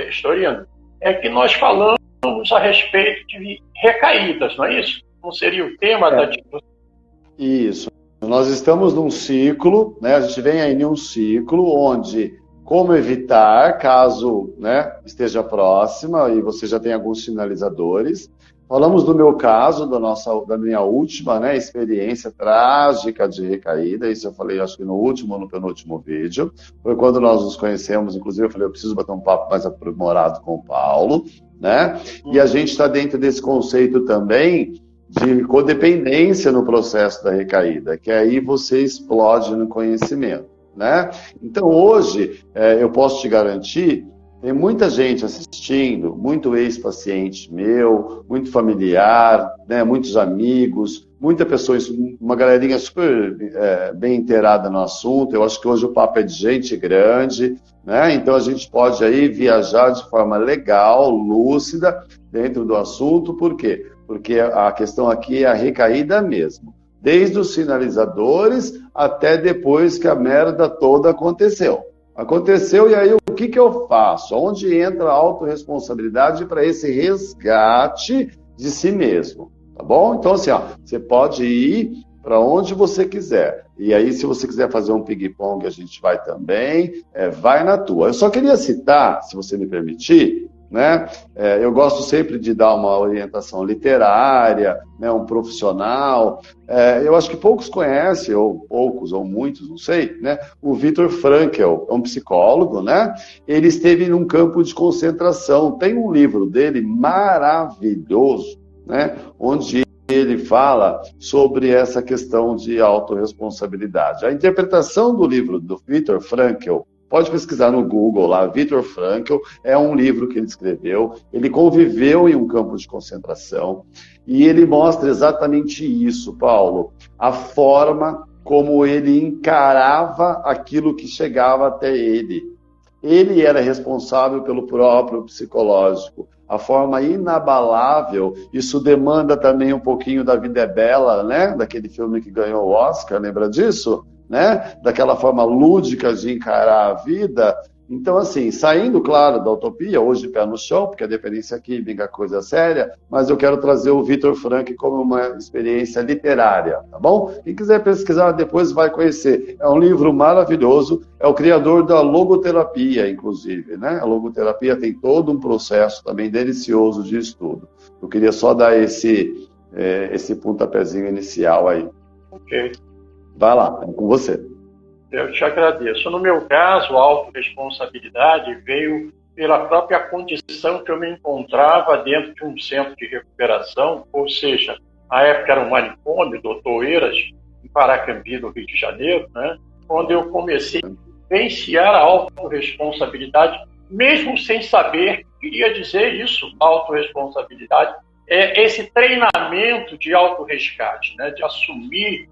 Storino, é que nós falamos a respeito de recaídas, não é isso? Não seria o tema da discussão? Isso. Nós estamos num ciclo, né? A gente vem aí em um ciclo onde como evitar, caso, né, esteja próxima e você já tem alguns sinalizadores. Falamos do meu caso, da minha última, né, experiência trágica de recaída. Isso eu falei, acho que no último ou no penúltimo vídeo. Foi quando nós nos conhecemos, inclusive eu falei, eu preciso bater um papo mais aprimorado com o Paulo, né? E a gente está dentro desse conceito também de codependência no processo da recaída, que aí você explode no conhecimento, né? Então hoje, eu posso te garantir, tem muita gente assistindo, muito ex-paciente meu, muito familiar, né, muitos amigos, muita pessoa, uma galerinha super bem inteirada no assunto. Eu acho que hoje o papo é de gente grande, né? Então a gente pode aí viajar de forma legal, lúcida, dentro do assunto. Por quê? Porque a questão aqui é a recaída mesmo. Desde os sinalizadores até depois que a merda toda aconteceu. Aconteceu, e aí o que eu faço? Onde entra a autorresponsabilidade para esse resgate de si mesmo, tá bom? Então, assim, ó, você pode ir para onde você quiser. E aí, se você quiser fazer um ping-pong, a gente vai também. Vai na tua. Eu só queria citar, se você me permitir, né? Eu gosto sempre de dar uma orientação literária, né? Um profissional. Eu acho que poucos conhecem, ou poucos, ou muitos, não sei, né? O Viktor Frankl, é um psicólogo, né? Ele esteve num campo de concentração. Tem um livro dele maravilhoso, né? Onde ele fala sobre essa questão de autorresponsabilidade. A interpretação do livro do Viktor Frankl, pode pesquisar no Google lá, Viktor Frankl, é um livro que ele escreveu, ele conviveu em um campo de concentração, e ele mostra exatamente isso, Paulo, a forma como ele encarava aquilo que chegava até ele. Ele era responsável pelo próprio psicológico. A forma inabalável, isso demanda também um pouquinho da Vida é Bela, né? Daquele filme que ganhou o Oscar, lembra disso? Né? Daquela forma lúdica de encarar a vida. Então, assim, saindo, claro, da utopia, hoje pé no chão, porque a dependência química é coisa séria, mas eu quero trazer o Viktor Frankl como uma experiência literária, tá bom? Quem quiser pesquisar depois vai conhecer. É um livro maravilhoso, é o criador da logoterapia, inclusive, né? A logoterapia tem todo um processo também delicioso de estudo. Eu queria só dar esse pontapézinho inicial aí. Ok. Vai lá, é com você. Eu te agradeço. No meu caso, a autorresponsabilidade veio pela própria condição que eu me encontrava dentro de um centro de recuperação, ou seja, na época era um manicômio, Doutor Eiras, em Paracambi, no Rio de Janeiro, né? Onde eu comecei a vivenciar a autorresponsabilidade, mesmo sem saber, queria dizer isso, autorresponsabilidade, é esse treinamento de autorresgate, né? De assumir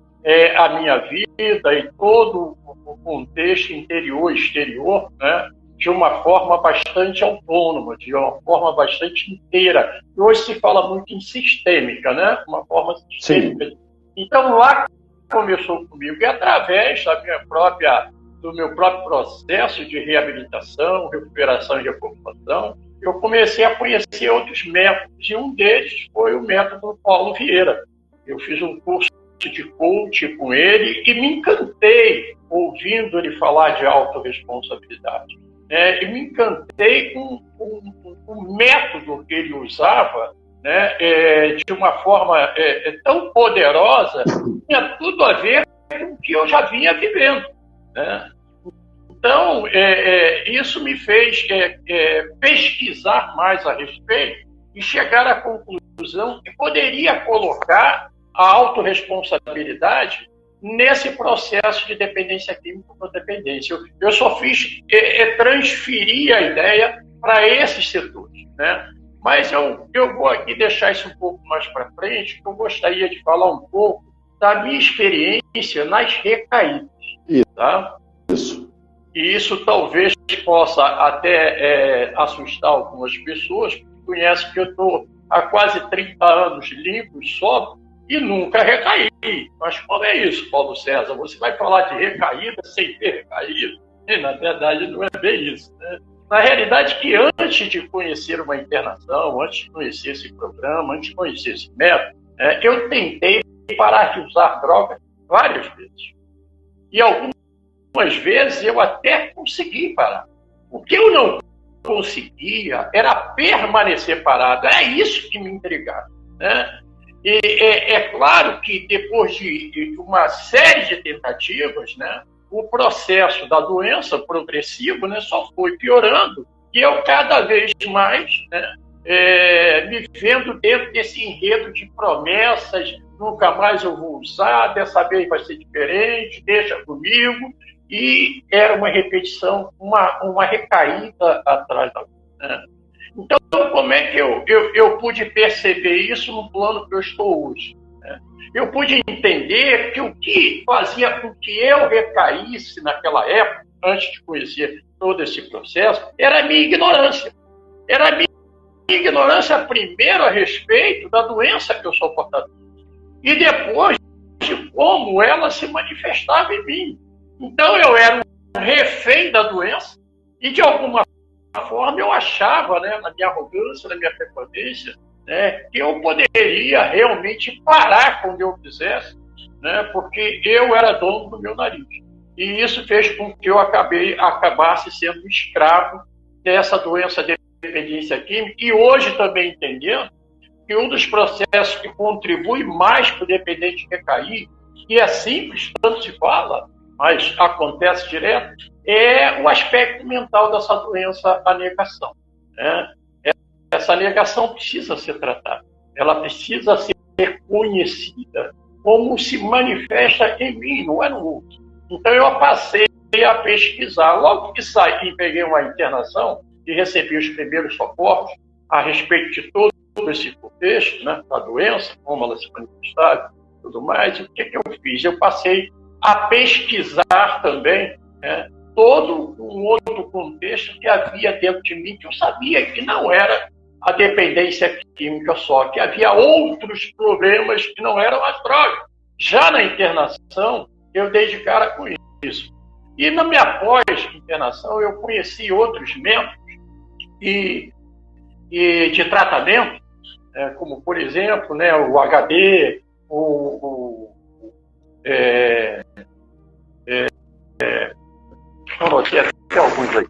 a minha vida e todo o contexto interior e exterior, né, de uma forma bastante autônoma, de uma forma bastante inteira. E hoje se fala muito em sistêmica, né, uma forma sistêmica. Sim. Então lá começou comigo, e através do meu próprio processo de reabilitação, recuperação e reformação, eu comecei a conhecer outros métodos, e um deles foi o método Paulo Vieira. Eu fiz um curso de coach com ele e me encantei ouvindo ele falar de autorresponsabilidade. E me encantei com o método que ele usava, né, de uma forma tão poderosa, tinha tudo a ver com o que eu já vinha vivendo, né? Então, isso me fez pesquisar mais a respeito e chegar à conclusão que poderia colocar a autorresponsabilidade nesse processo de dependência química ou dependência. Eu só fiz transferir a ideia para esses setores, né? Mas eu vou aqui deixar isso um pouco mais para frente, porque eu gostaria de falar um pouco da minha experiência nas recaídas. Tá? Isso. E isso talvez possa até assustar algumas pessoas que conhecem que eu estou há quase 30 anos limpo e sóbrio, e nunca recaí. Mas como é isso, Paulo César? Você vai falar de recaída sem ter recaído? E, na verdade, não é bem isso, né? Na realidade, que antes de conhecer uma internação, antes de conhecer esse programa, antes de conhecer esse método, eu tentei parar de usar drogas várias vezes. E algumas vezes eu até consegui parar. O que eu não conseguia era permanecer parado. É isso que me intrigava, né? E é claro que depois de uma série de tentativas, né, o processo da doença progressivo, né, só foi piorando, e eu cada vez mais, né, me vendo dentro desse enredo de promessas, nunca mais eu vou usar, dessa vez vai ser diferente, deixa comigo, e era uma repetição, uma recaída atrás da outra, né? Então, como é que eu pude perceber isso no plano que eu estou hoje, né? Eu pude entender que o que fazia com que eu recaísse naquela época, antes de conhecer todo esse processo, era a minha ignorância. Era a minha ignorância primeiro a respeito da doença que eu sou portador. E depois de como ela se manifestava em mim. Então, eu era um refém da doença e, de alguma forma, eu achava, né, na minha arrogância, na minha prepotência, né, que eu poderia realmente parar quando eu quisesse, né, porque eu era dono do meu nariz. E isso fez com que eu acabasse sendo escravo dessa doença de dependência química, e hoje também entendendo que um dos processos que contribui mais para o dependente recair, que é simples, tanto se fala, mas acontece direto, é o aspecto mental dessa doença, a negação, né? Essa negação precisa ser tratada, ela precisa ser conhecida, como se manifesta em mim, não é no outro. Então eu passei a pesquisar, logo que saí e peguei uma internação e recebi os primeiros socorros a respeito de todo esse contexto, né, da doença, como ela se manifestava e tudo mais. E o que eu fiz? Eu passei a pesquisar também, né, todo um outro contexto que havia dentro de mim, que eu sabia que não era a dependência química só, que havia outros problemas que não eram as drogas. Já na internação, eu dei de cara com isso. E na minha pós-internação, eu conheci outros métodos de tratamento, como, por exemplo, né, o HD, eu anotei até alguns aí.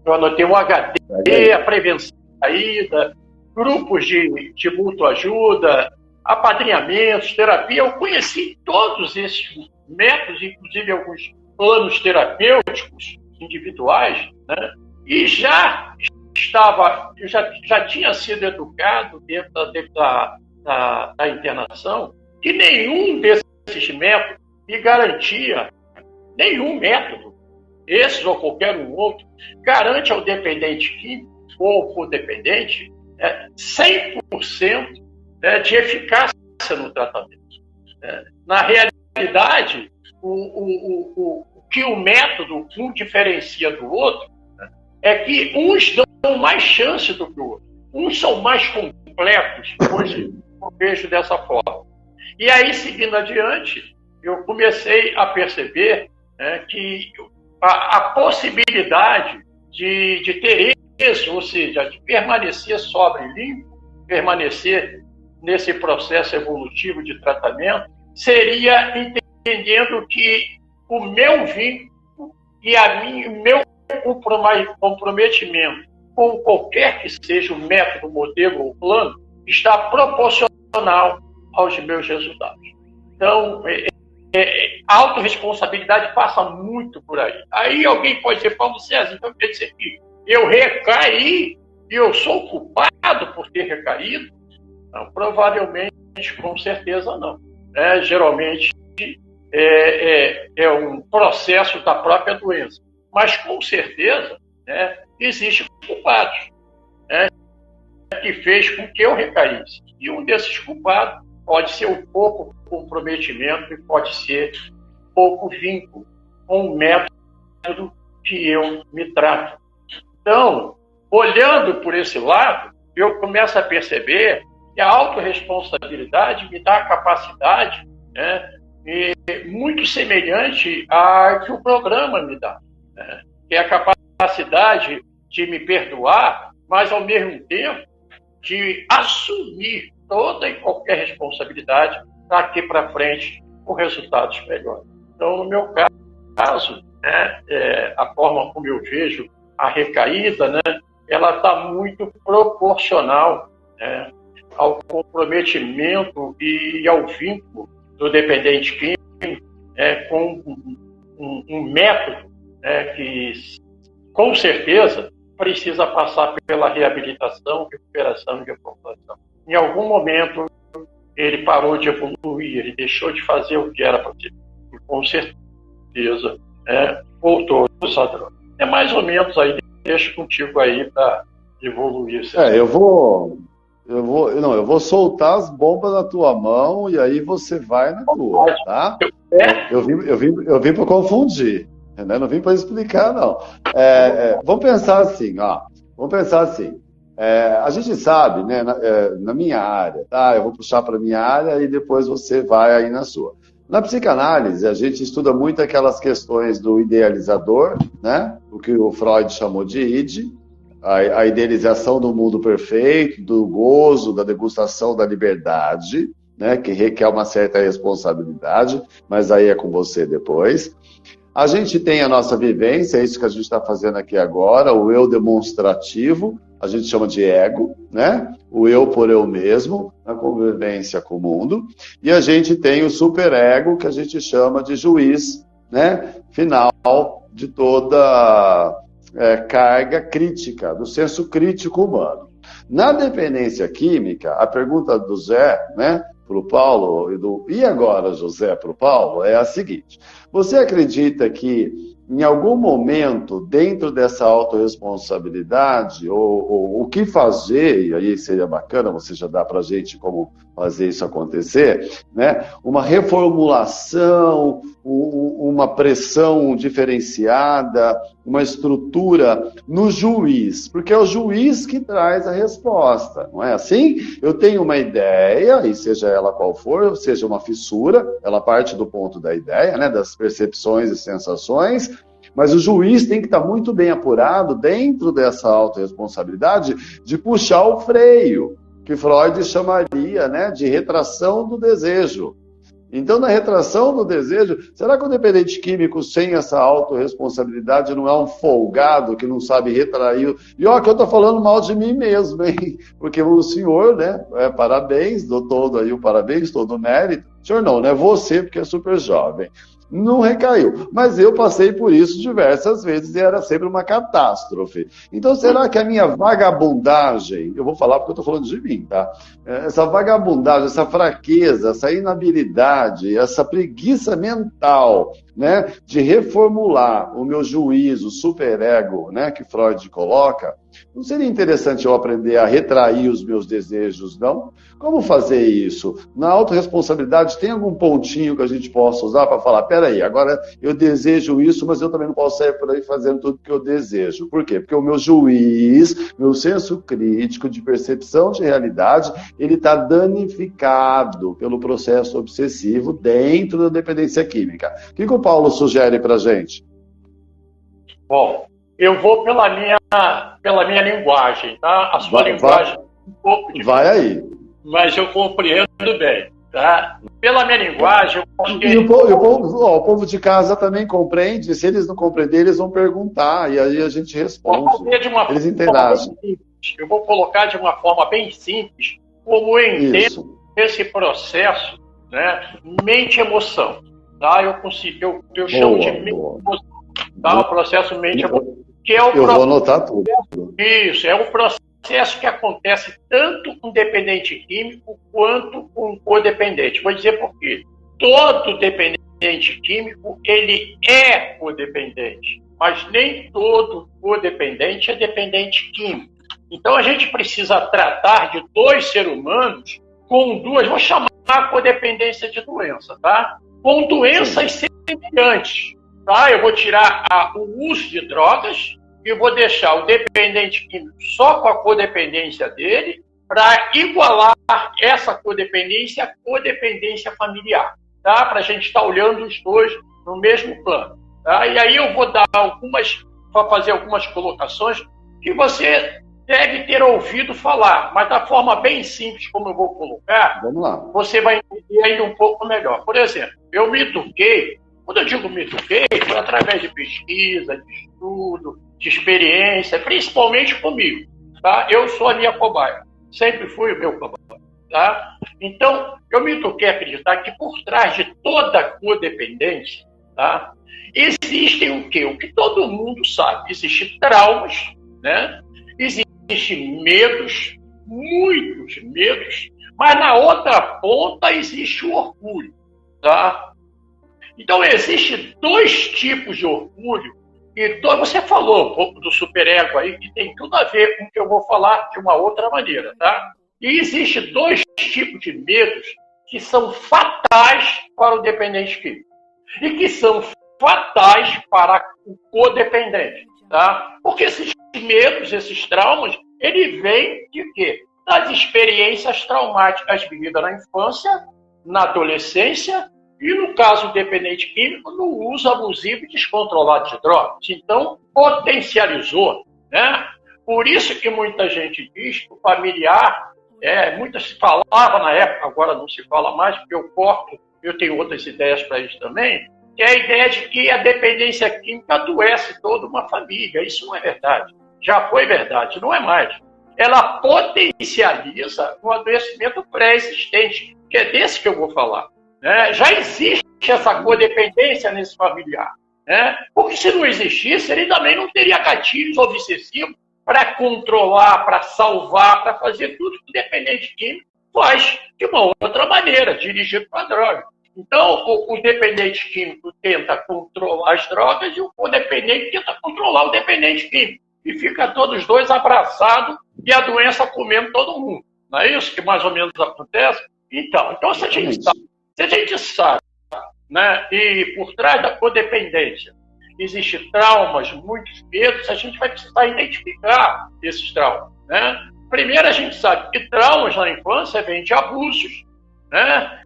Eu anotei o HD, a prevenção da saída, grupos de mútua ajuda, apadrinhamentos, terapia. Eu conheci todos esses métodos, inclusive alguns planos terapêuticos individuais, né? E eu já tinha sido educado dentro da internação que nenhum desses métodos me garantia, nenhum método, esse ou qualquer um outro, garante ao dependente químico ou codependente 100% de eficácia no tratamento. Na realidade, o que o método um diferencia do outro é que uns dão mais chance do que o outro. Uns são mais completos, hoje eu vejo dessa forma. E aí, seguindo adiante, eu comecei a perceber que a possibilidade de ter êxito, ou seja, de permanecer sóbrio e limpo, permanecer nesse processo evolutivo de tratamento, seria entendendo que o meu vínculo e o meu comprometimento com qualquer que seja o método, modelo ou plano está proporcional aos meus resultados. Então, a autorresponsabilidade passa muito por aí. Aí alguém pode dizer, Paulo César, então quer dizer que eu recaí e eu sou culpado por ter recaído? Não, provavelmente, com certeza não. Geralmente é um processo da própria doença. Mas, com certeza, existem culpados, que fez com que eu recaísse. E um desses culpados pode ser um pouco comprometimento e pode ser pouco vínculo com o método que eu me trato. Então, olhando por esse lado, eu começo a perceber que a autorresponsabilidade me dá a capacidade muito semelhante à que o programa me dá, que é a capacidade de me perdoar, mas, ao mesmo tempo, de assumir toda e qualquer responsabilidade daqui para frente com resultados melhores. Então, no meu caso, a forma como eu vejo a recaída, ela está muito proporcional ao comprometimento e ao vínculo do dependente químico com um método que, com certeza, precisa passar pela reabilitação, recuperação e reformulação. Em algum momento, ele parou de evoluir, ele deixou de fazer o que era para ser. E, com certeza, voltou a usar droga. É mais ou menos aí, deixo contigo aí para evoluir. Eu vou soltar as bombas na tua mão e aí você vai na tua, tá? Eu vim para confundir, né? Não vim para explicar, não. Vamos pensar assim, ó. A gente sabe, né, na minha área, tá? Eu vou puxar para a minha área e depois você vai aí na sua. Na psicanálise, a gente estuda muito aquelas questões do idealizador, né? O que o Freud chamou de id, a idealização do mundo perfeito, do gozo, da degustação da liberdade, né? Que requer uma certa responsabilidade, mas aí é com você depois. A gente tem a nossa vivência, é isso que a gente está fazendo aqui agora, o eu demonstrativo, a gente chama de ego, né? O eu por eu mesmo, na convivência com o mundo. E a gente tem o superego, que a gente chama de juiz, né? Final de toda carga crítica, do senso crítico humano. Na dependência química, a pergunta do Zé, né? Para o Paulo, e agora, José, para o Paulo, é a seguinte: você acredita que em algum momento, dentro dessa autorresponsabilidade, ou o que fazer, e aí seria bacana, você já dá para a gente como fazer isso acontecer, né? Uma reformulação, uma pressão diferenciada, uma estrutura no juiz, porque é o juiz que traz a resposta, não é assim? Eu tenho uma ideia, e seja ela qual for, seja uma fissura, ela parte do ponto da ideia, né, das percepções e sensações, mas o juiz tem que estar muito bem apurado dentro dessa autorresponsabilidade de puxar o freio, que Freud chamaria, né, de retração do desejo. Então, na retração do desejo, será que o dependente químico sem essa autorresponsabilidade não é um folgado que não sabe retrair? E ó, que eu estou falando mal de mim mesmo, hein? Porque o senhor, né, parabéns, dou todo aí o parabéns, todo o mérito. O senhor não, né? Você, porque é super jovem. Não recaiu. Mas eu passei por isso diversas vezes e era sempre uma catástrofe. Então, será que a minha vagabundagem, eu vou falar porque eu estou falando de mim, tá? Essa vagabundagem, essa fraqueza, essa inabilidade, essa preguiça mental, né, de reformular o meu juízo, o superego, né, que Freud coloca, não seria interessante eu aprender a retrair os meus desejos, não? Como fazer isso? Na autorresponsabilidade, tem algum pontinho que a gente possa usar para falar, peraí, agora eu desejo isso, mas eu também não posso sair por aí fazendo tudo que eu desejo. Por quê? Porque o meu juiz, meu senso crítico de percepção de realidade, ele está danificado pelo processo obsessivo dentro da dependência química. O que o Paulo sugere para a gente? Bom, eu vou pela minha linguagem, tá? A sua linguagem é um pouco difícil. Vai aí. Mas eu compreendo bem, tá? Pela minha linguagem, eu acho que... E o povo de casa também compreende. Se eles não compreenderem, eles vão perguntar, e aí a gente responde. Eles interagem. Eu vou colocar de uma forma bem simples, como eu entendo esse processo, né? Mente-emoção. Tá? Eu chamo de mente-emoção. Tá? O processo mente-emoção. Eu vou anotar tudo. Isso, é um processo que acontece tanto com dependente químico quanto com codependente. Vou dizer por quê. Todo dependente químico, ele é codependente, mas nem todo codependente é dependente químico. Então, a gente precisa tratar de dois seres humanos com duas, vou chamar a codependência de doença, tá? Com doenças semelhantes. Tá? Eu vou tirar o uso de drogas e vou deixar o dependente químico só com a codependência dele para igualar essa codependência à codependência familiar, tá? Para a gente estar olhando os dois no mesmo plano. Tá? E aí eu vou dar fazer algumas colocações que você deve ter ouvido falar, mas da forma bem simples como eu vou colocar, vamos lá, você vai entender ainda um pouco melhor. Por exemplo, eu me eduquei. Quando eu digo me eduquei, foi através de pesquisa, de estudo, de experiência, principalmente comigo. Tá? Eu sou a minha cobaia. Sempre fui o meu cobaia. Tá? Então, eu me eduquei a acreditar que por trás de toda codependência, tá, existem o quê? O que todo mundo sabe. Existem traumas, né? Existem medos, muitos medos, mas na outra ponta existe o orgulho. Tá? Então, existem dois tipos de orgulho. E você falou um pouco do superego aí, que tem tudo a ver com o que eu vou falar de uma outra maneira, tá? E existem dois tipos de medos que são fatais para o dependente químico e que são fatais para o codependente, tá? Porque esses medos, esses traumas, ele vem de quê? Das experiências traumáticas vividas na infância, na adolescência, e no caso do dependente químico, no uso abusivo e descontrolado de drogas. Então, potencializou, né? Por isso que muita gente diz que o familiar, muita se falava na época, agora não se fala mais, porque eu tenho outras ideias para isso também, que é a ideia de que a dependência química adoece toda uma família. Isso não é verdade. Já foi verdade, não é mais. Ela potencializa um adoecimento pré-existente, que é desse que eu vou falar. Já existe essa codependência nesse familiar. Porque se não existisse, ele também não teria gatilhos obsessivos para controlar, para salvar, para fazer tudo que o dependente químico faz de uma outra maneira, dirigido para a droga. Então, o dependente químico tenta controlar as drogas e o codependente tenta controlar o dependente químico. E fica todos os dois abraçados e a doença comendo todo mundo. Não é isso que mais ou menos acontece? Então se a gente sabe, né, e por trás da codependência existem traumas, muitos medos, a gente vai precisar identificar esses traumas. Né? Primeiro, a gente sabe que traumas na infância vêm de abusos, né?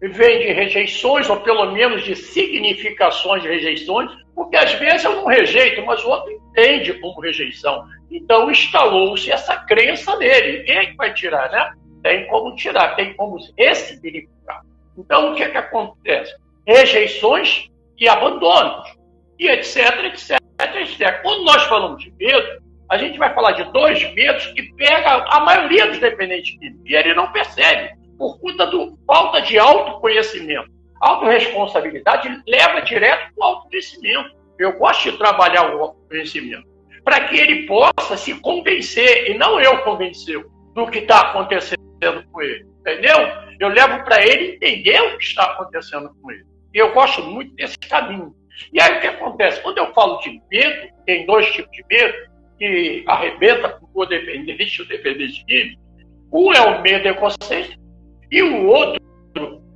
Vêm de rejeições, ou pelo menos de significações de rejeições, porque às vezes eu não rejeito, mas o outro entende como rejeição. Então, instalou-se essa crença nele. Quem é que vai tirar, né? Tem como tirar, tem como ressignificar. Então, o que é que acontece? Rejeições e abandonos, e etc, etc, etc. Quando nós falamos de medo, a gente vai falar de dois medos que pega a maioria dos dependentes químicos, e ele não percebe, por conta da falta de autoconhecimento. Autorresponsabilidade leva direto para o autoconhecimento. Eu gosto de trabalhar o autoconhecimento, para que ele possa se convencer, e não eu convencê-lo, do que está acontecendo com ele. Entendeu? Eu levo para ele entender o que está acontecendo com ele. E eu gosto muito desse caminho. E aí o que acontece? Quando eu falo de medo, tem dois tipos de medo que arrebenta com o codependente e o dependente químico. Um é o medo egocêntrico e o outro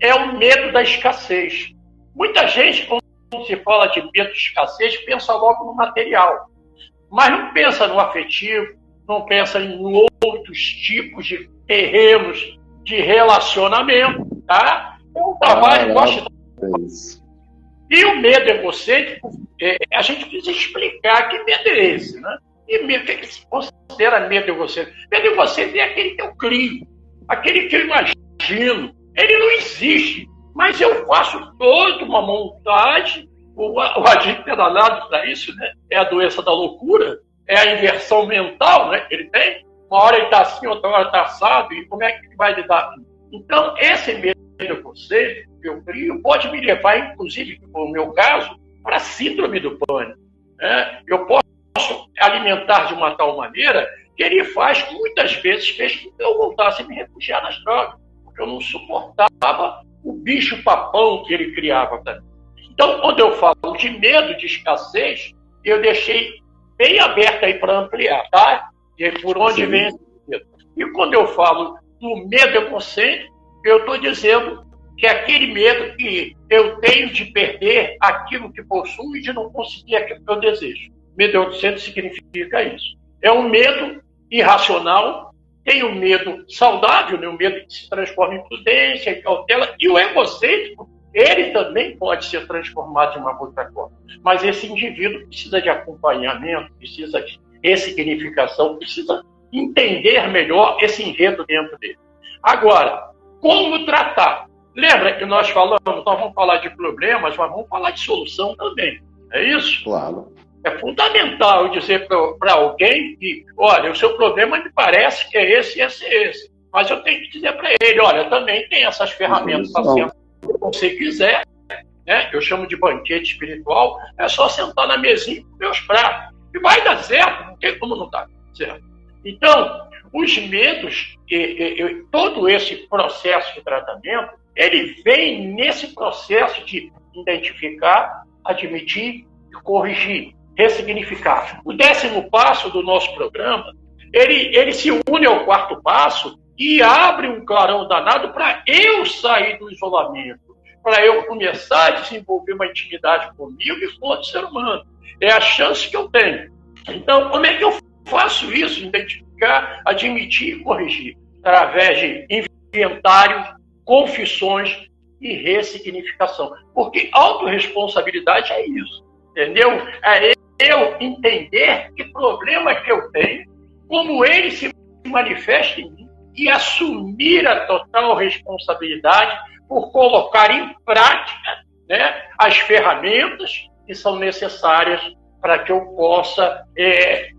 é o medo da escassez. Muita gente, quando se fala de medo de escassez, pensa logo no material. Mas não pensa no afetivo, não pensa em outros tipos de terrenos de relacionamento, tá? Eu trabalho e gosto de... E o medo egocêntrico, a gente precisa explicar que medo é esse, né? E medo, o que se considera medo egocêntrico? Medo egocêntrico é aquele que eu crio, aquele que eu imagino. Ele não existe, mas eu faço toda uma montagem. O adicto é danado para isso, né? É a doença da loucura, é a inversão mental, né? Ele tem. Uma hora ele está assim, outra hora está assado, e como é que ele vai lidar? Então, esse medo egocêntrico que eu crio pode me levar, inclusive, no meu caso, para a síndrome do pânico. Né? Eu posso alimentar de uma tal maneira que ele muitas vezes fez que eu voltasse a me refugiar nas drogas, porque eu não suportava o bicho-papão que ele criava para mim. Então, quando eu falo de medo de escassez, eu deixei bem aberto aí para ampliar, tá? E aí, por onde vem esse medo? E quando eu falo do medo egocêntrico, eu estou dizendo que é aquele medo que eu tenho de perder aquilo que possuo e de não conseguir aquilo que eu desejo. Medo egocêntrico significa isso. É um medo irracional, tem um medo saudável, né? Um medo que se transforma em prudência, em cautela, e o egocêntrico, ele também pode ser transformado de uma outra forma. Mas esse indivíduo precisa de acompanhamento, precisa de ressignificação, precisa entender melhor esse enredo dentro dele. Agora, como tratar? Lembra que nós vamos falar de problemas, mas vamos falar de solução também. É isso? Claro. É fundamental dizer para alguém que, olha, o seu problema me parece que é esse, esse. Mas eu tenho que dizer para ele, olha, também tem essas ferramentas assim, se você quiser, né? Eu chamo de banquete espiritual, é só sentar na mesinha com meus pratos. E vai dar certo, não tem como não dar certo. Então, os medos, todo esse processo de tratamento, ele vem nesse processo de identificar, admitir e corrigir, ressignificar. O 10º passo do nosso programa, ele se une ao 4º passo e abre um clarão danado para eu sair do isolamento, para eu começar a desenvolver uma intimidade comigo e com outro ser humano. É a chance que eu tenho. Então, como é que eu faço isso? Identificar, admitir e corrigir. Através de inventário, confissões e ressignificação. Porque autorresponsabilidade é isso. Entendeu? É eu entender que problema que eu tenho, como ele se manifesta em mim, e assumir a total responsabilidade por colocar em prática, né, as ferramentas que são necessárias para que eu possa,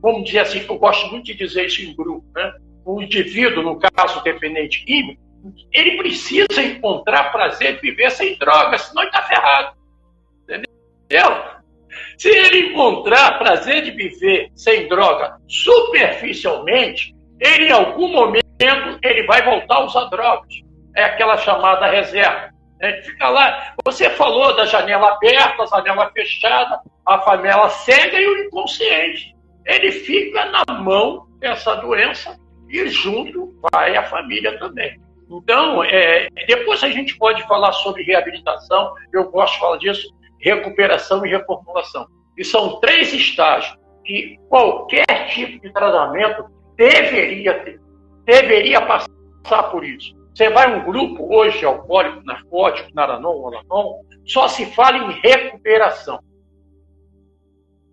vamos dizer assim, eu gosto muito de dizer isso em grupo, né? O indivíduo, no caso dependente químico, ele precisa encontrar prazer de viver sem droga, senão ele está ferrado. Entendeu? Se ele encontrar prazer de viver sem droga superficialmente, ele em algum momento ele vai voltar a usar drogas. É aquela chamada reserva. Né? Fica lá, você falou da janela aberta, a janela fechada, a favela cega e o inconsciente. Ele fica na mão dessa doença e junto vai a família também. Então, depois a gente pode falar sobre reabilitação, eu gosto de falar disso, recuperação e reformulação. E são 3 estágios que qualquer tipo de tratamento deveria passar por isso. Você vai a um grupo hoje, alcoólico, narcótico, Naranon, só se fala em recuperação.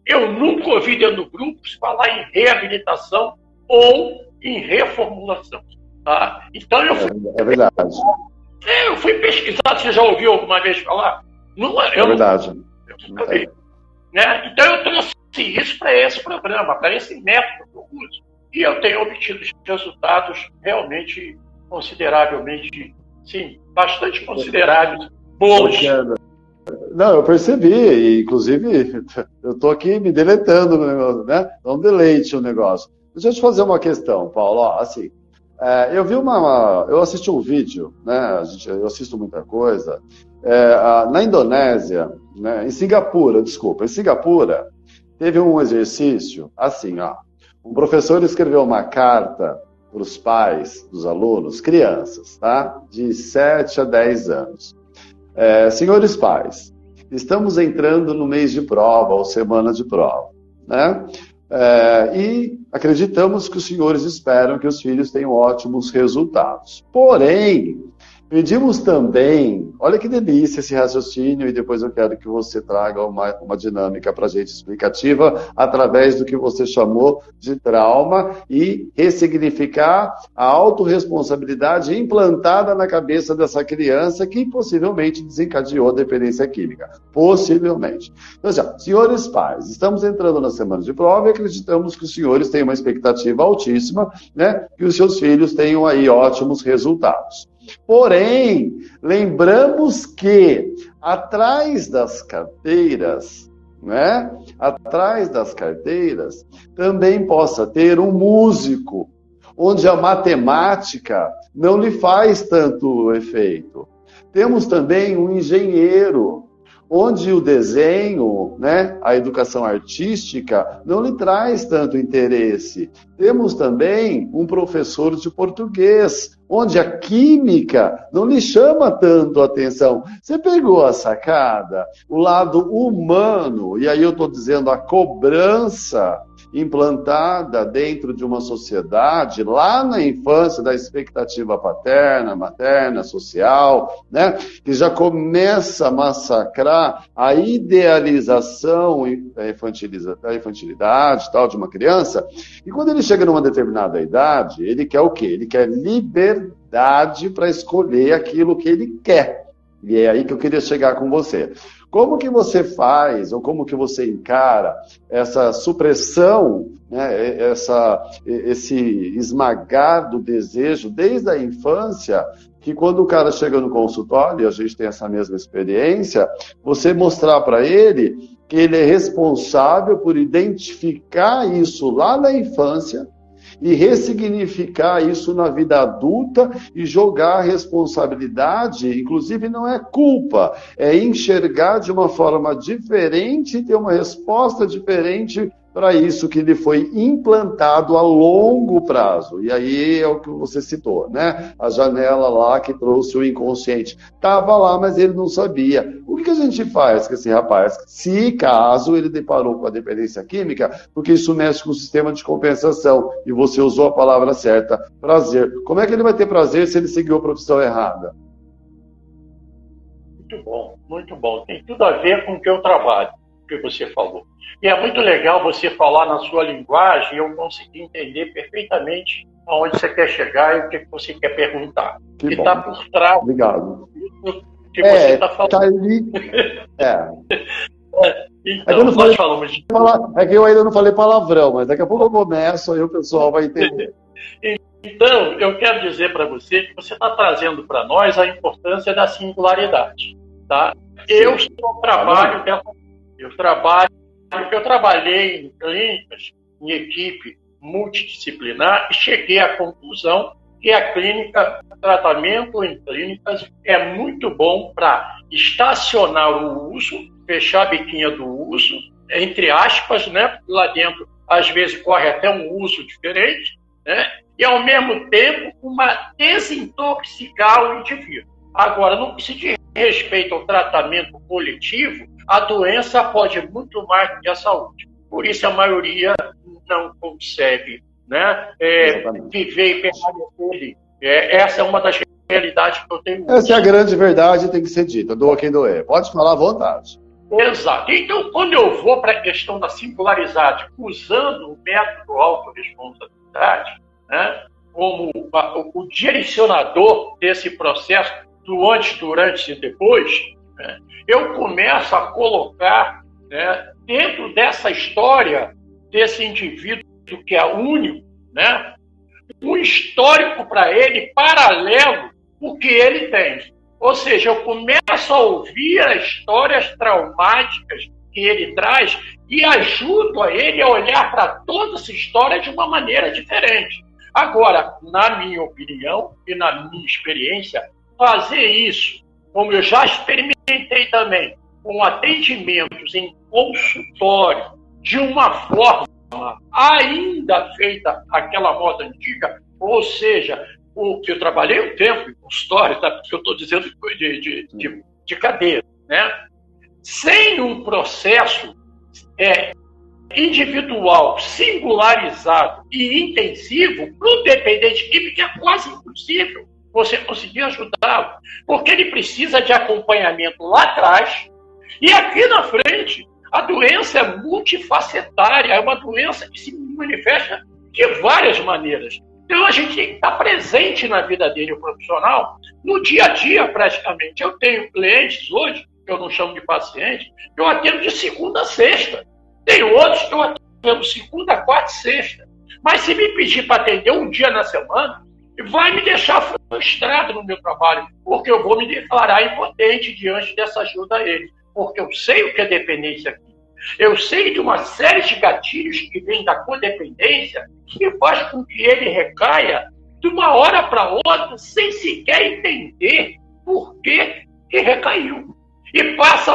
Eu nunca ouvi dentro do grupo se falar em reabilitação ou em reformulação. Tá? Então é verdade. Eu fui pesquisar, você já ouviu alguma vez falar? Não, é verdade. Eu nunca vi. Né? Então eu trouxe isso para esse programa, para esse método que eu uso. E eu tenho obtido resultados realmente consideravelmente, sim, bastante consideráveis, bons. Não, eu percebi, e, inclusive, eu estou aqui me deletando no negócio, né? É um deleite o negócio. Deixa eu te fazer uma questão, Paulo. Ó, assim, eu assisti um vídeo, né? Eu assisto muita coisa. Na Indonésia, né? Em Singapura, teve um exercício, assim, ó. Um professor escreveu uma carta para os pais dos alunos, crianças, tá? De 7 a 10 anos. Senhores pais, estamos entrando no mês de prova, ou semana de prova, né? E acreditamos que os senhores esperam que os filhos tenham ótimos resultados. Porém, pedimos também, olha que delícia esse raciocínio, e depois eu quero que você traga uma dinâmica para a gente explicativa, através do que você chamou de trauma, e ressignificar a autorresponsabilidade implantada na cabeça dessa criança que possivelmente desencadeou a dependência química. Possivelmente. Então, assim, senhores pais, estamos entrando na semana de prova e acreditamos que os senhores têm uma expectativa altíssima, né, que os seus filhos tenham aí ótimos resultados. Porém, lembramos que atrás das carteiras, né? Atrás das carteiras também possa ter um músico, onde a matemática não lhe faz tanto efeito. Temos também um engenheiro, onde o desenho, né, a educação artística, não lhe traz tanto interesse. Temos também um professor de português, onde a química não lhe chama tanto a atenção. Você pegou a sacada? O lado humano, e aí eu estou dizendo a cobrança implantada dentro de uma sociedade, lá na infância, da expectativa paterna, materna, social, né, que já começa a massacrar a idealização da infantilidade tal, de uma criança, e quando ele chega numa determinada idade, ele quer o quê? Ele quer liberdade para escolher aquilo que ele quer. E é aí que eu queria chegar com você. Como que você faz, ou como que você encara essa supressão, né, esse esmagar do desejo desde a infância, que quando o cara chega no consultório, e a gente tem essa mesma experiência, você mostrar para ele que ele é responsável por identificar isso lá na infância, e ressignificar isso na vida adulta e jogar a responsabilidade, inclusive não é culpa, é enxergar de uma forma diferente e ter uma resposta diferente para isso que lhe foi implantado a longo prazo. E aí é o que você citou, né? A janela lá que trouxe o inconsciente. Estava lá, mas ele não sabia. O que a gente faz com esse rapaz? Se caso ele deparou com a dependência química, porque isso mexe com o sistema de compensação, e você usou a palavra certa, prazer. Como é que ele vai ter prazer se ele seguiu a profissão errada? Muito bom, muito bom. Tem tudo a ver com o que eu trabalho, o que você falou. E é muito legal você falar na sua linguagem e eu conseguir entender perfeitamente aonde você quer chegar e o que você quer perguntar. Que está por trás. Obrigado. Do que você está falando. Tá ali. Então, nós falamos de... É que eu ainda não falei palavrão, mas daqui a pouco eu começo, aí o pessoal vai entender. Então, eu quero dizer para você que você está trazendo para nós a importância da singularidade. Tá? Eu trabalhei em clínicas, em equipe multidisciplinar, e cheguei à conclusão que a clínica, tratamento em clínicas é muito bom para estacionar o uso, fechar a biquinha do uso, entre aspas, né? Lá dentro, às vezes, corre até um uso diferente, né? E, ao mesmo tempo, desintoxicar o indivíduo. Agora, no que se diz respeito ao tratamento coletivo, a doença pode muito mais do que a saúde. Por isso, a maioria não consegue, né, viver e permanecer ali. Essa é uma das realidades que eu tenho. Essa é a grande verdade, tem que ser dita. Doa quem doer. Pode falar à vontade. Exato. Então, quando eu vou para a questão da singularidade, usando o método autorresponsabilidade, né, como o direcionador desse processo do antes, durante e depois, né, eu começo a colocar, né, dentro dessa história desse indivíduo que é único, né, um histórico para ele paralelo ao que ele tem. Ou seja, eu começo a ouvir as histórias traumáticas que ele traz e ajudo a ele a olhar para toda essa história de uma maneira diferente. Agora, na minha opinião e na minha experiência, fazer isso, como eu já experimentei também, com atendimentos em consultório, de uma forma ainda feita aquela moda antiga, ou seja, o que eu trabalhei um tempo em consultório, tá? Porque eu estou dizendo de cadeira, né? Sem um processo individual, singularizado e intensivo, para o dependente químico é quase impossível você conseguir ajudá-lo, porque ele precisa de acompanhamento lá atrás e aqui na frente. A doença é multifacetária, é uma doença que se manifesta de várias maneiras. Então, a gente tem que estar presente na vida dele, o profissional, no dia a dia, praticamente. Eu tenho clientes hoje, que eu não chamo de paciente, que eu atendo de segunda a sexta. Tem outros que eu atendo segunda, quarta e sexta. Mas se me pedir para atender um dia na semana, vai me deixar frustrado no meu trabalho, porque eu vou me declarar impotente diante dessa ajuda a ele. Porque eu sei o que é dependência aqui. Eu sei de uma série de gatilhos que vêm da codependência que faz com que ele recaia de uma hora para outra sem sequer entender por que recaiu. E passa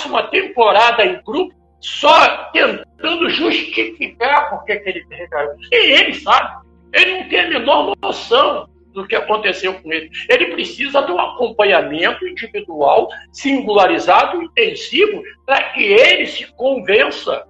uma temporada em grupo só tentando justificar por que ele recaiu. E ele sabe. Ele não tem a menor noção do que aconteceu com ele. Ele precisa de um acompanhamento individual, singularizado, intensivo, para que ele se convença,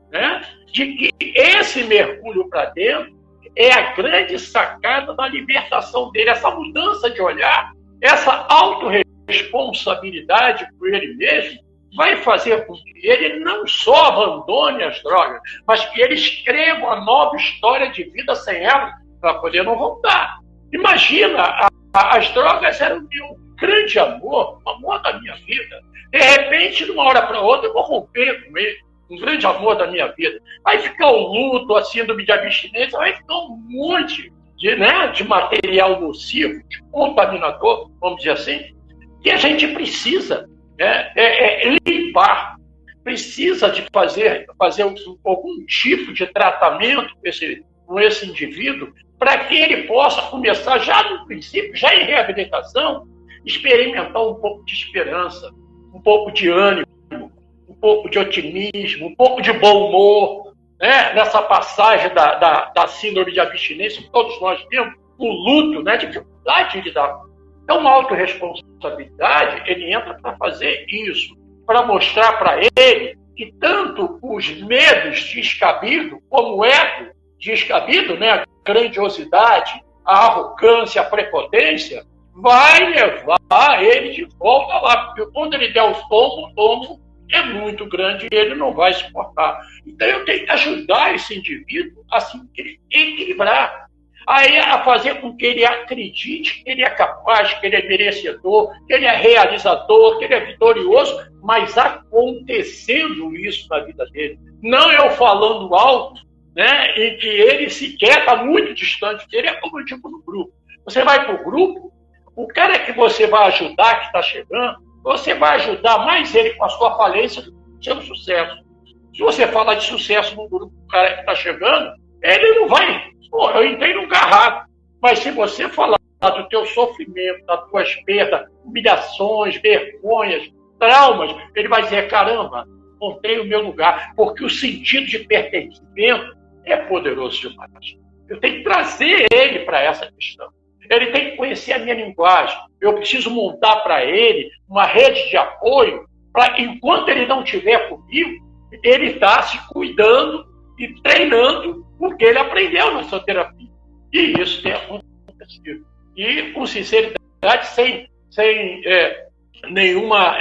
né, de que esse mergulho para dentro é a grande sacada da libertação dele, essa mudança de olhar, essa autorresponsabilidade por ele mesmo, vai fazer com que ele não só abandone as drogas, mas que ele escreva uma nova história de vida sem elas, para poder não voltar. Imagina, as drogas eram um grande amor, o amor da minha vida. De repente, de uma hora para outra, eu vou romper com ele, um grande amor da minha vida. Vai ficar o luto, a síndrome de abstinência, vai ficar um monte de material nocivo, de contaminador, vamos dizer assim, que a gente precisa limpar, precisa de fazer algum tipo de tratamento com esse indivíduo, para que ele possa começar, já no princípio, já em reabilitação, experimentar um pouco de esperança, um pouco de ânimo, um pouco de otimismo, um pouco de bom humor, né? Nessa passagem da síndrome de abstinência que todos nós temos, o luto, né? Dificuldade de lidar. Então, a autorresponsabilidade, ele entra para fazer isso, para mostrar para ele que tanto os medos descabidos, como o ego descabido, né? A grandiosidade, a arrogância, a prepotência, vai levar ele de volta lá, porque quando ele der o tombo é muito grande e ele não vai suportar. Então eu tenho que ajudar esse indivíduo a se equilibrar, a fazer com que ele acredite que ele é capaz, que ele é merecedor, que ele é realizador, que ele é vitorioso, mas acontecendo isso na vida dele. Não eu falando alto, né, em que ele sequer está muito distante dele, é como eu digo no grupo. Você vai para o grupo, o cara que você vai ajudar, que está chegando, você vai ajudar mais ele com a sua falência do que o seu sucesso. Se você fala de sucesso no grupo do cara que está chegando, ele não vai. Pô, eu entrei num garrafa. Mas se você falar do teu sofrimento, das tuas perdas, humilhações, vergonhas, traumas, ele vai dizer, caramba, encontrei o meu lugar, porque o sentido de pertencimento é poderoso demais. Eu tenho que trazer ele para essa questão. Ele tem que conhecer a minha linguagem. Eu preciso montar para ele uma rede de apoio para, enquanto ele não estiver comigo, ele está se cuidando e treinando o que ele aprendeu na sua terapia. E isso tem acontecido. E com sinceridade, sem nenhuma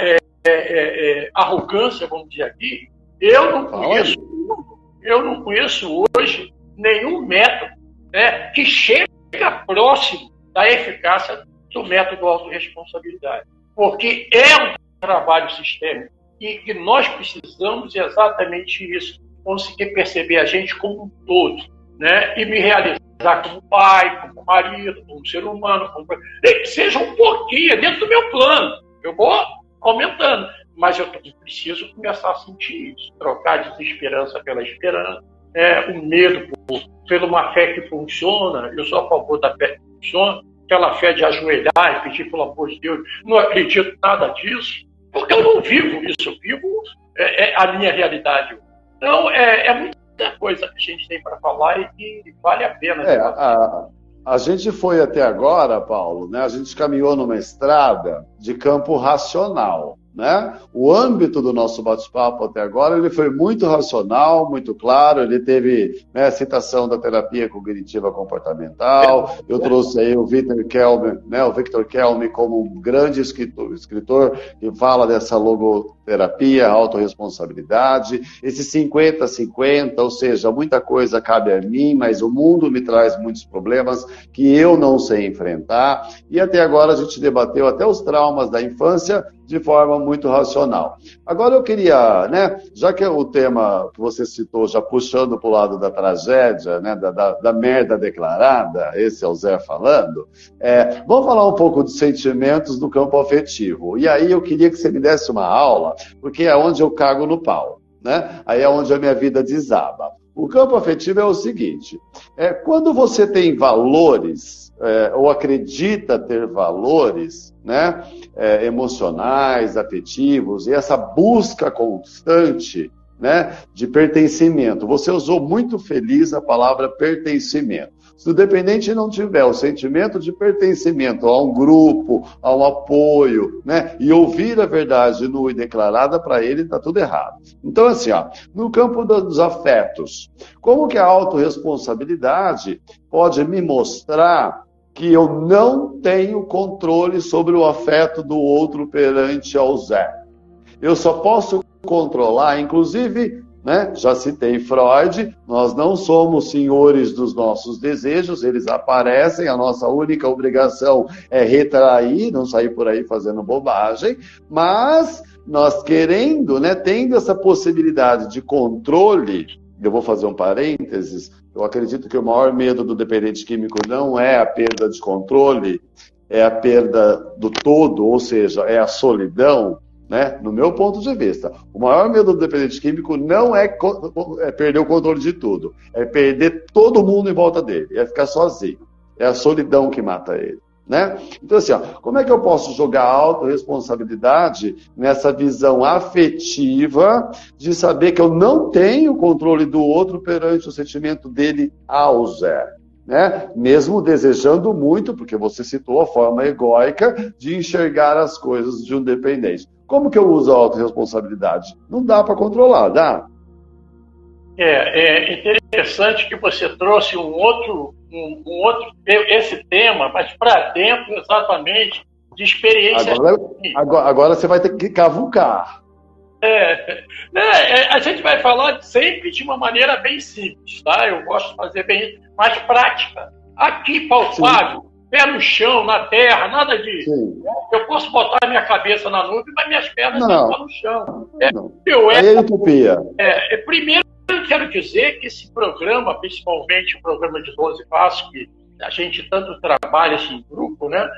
arrogância, vamos dizer aqui, eu não conheço hoje nenhum método, né, que chega próximo da eficácia do método autorresponsabilidade. Porque é um trabalho sistêmico e que nós precisamos exatamente isso, conseguir perceber a gente como um todo, né, e me realizar como pai, como marido, como ser humano, nem que seja um pouquinho dentro do meu plano. Eu vou aumentando, mas eu preciso começar a sentir isso, trocar a desesperança pela esperança, o medo pela uma fé que funciona. Eu sou a favor da fé que funciona, aquela fé de ajoelhar e pedir pelo amor de Deus. Não acredito nada disso, porque eu não vivo isso, eu vivo a minha realidade. Então, é muita coisa que a gente tem para falar e que vale a pena. A gente foi até agora, Paulo, né? A gente caminhou numa estrada de campo racional, né? O âmbito do nosso bate-papo até agora, ele foi muito racional, muito claro. Ele teve, né, citação da terapia cognitiva comportamental. Eu trouxe aí o Victor Kelmy, né, como um grande escritor que fala dessa logoterapia, autorresponsabilidade, esse 50-50, ou seja, muita coisa cabe a mim, mas o mundo me traz muitos problemas que eu não sei enfrentar. E até agora a gente debateu até os traumas da infância de forma muito racional. Agora eu queria, né, já que é o tema que você citou, já puxando para o lado da tragédia, né, da merda declarada, esse é o Zé falando, vamos falar um pouco dos sentimentos do campo afetivo. E aí eu queria que você me desse uma aula, porque é onde eu cago no pau, né? Aí é onde a minha vida desaba. O campo afetivo é o seguinte, quando você tem valores, ou acredita ter valores, né, emocionais, afetivos, e essa busca constante, né, de pertencimento. Você usou muito feliz a palavra pertencimento. Se o dependente não tiver o sentimento de pertencimento a um grupo, a um apoio, né, e ouvir a verdade nua e declarada, para ele está tudo errado. Então, assim, no campo dos afetos, como que a autorresponsabilidade pode me mostrar que eu não tenho controle sobre o afeto do outro perante ao Zé? Eu só posso controlar, inclusive, né, já citei Freud, nós não somos senhores dos nossos desejos, eles aparecem, a nossa única obrigação é retrair, não sair por aí fazendo bobagem, mas nós querendo, né, tendo essa possibilidade de controle, eu vou fazer um parênteses, eu acredito que o maior medo do dependente químico não é a perda de controle, é a perda do todo, ou seja, é a solidão, né? No meu ponto de vista. O maior medo do dependente químico não é perder o controle de tudo, é perder todo mundo em volta dele, é ficar sozinho. É a solidão que mata ele, né? Então, assim, como é que eu posso jogar a autorresponsabilidade nessa visão afetiva de saber que eu não tenho controle do outro perante o sentimento dele ao Zé, né? Mesmo desejando muito, porque você citou a forma egóica de enxergar as coisas de um dependente. Como que eu uso a autorresponsabilidade? Não dá para controlar, dá? É interessante que você trouxe um outro esse tema, mas para dentro exatamente de experiência. Agora você vai ter que cavucar. A gente vai falar sempre de uma maneira bem simples, tá? Eu gosto de fazer bem mais prática. Aqui, palpável, pé no chão, na terra, nada disso. Sim. Eu posso botar a minha cabeça na nuvem, mas minhas pernas estão no chão. É utopia. Primeiro, eu quero dizer que esse programa, principalmente o programa de 12 Passos, que a gente tanto trabalha assim, em grupo, né?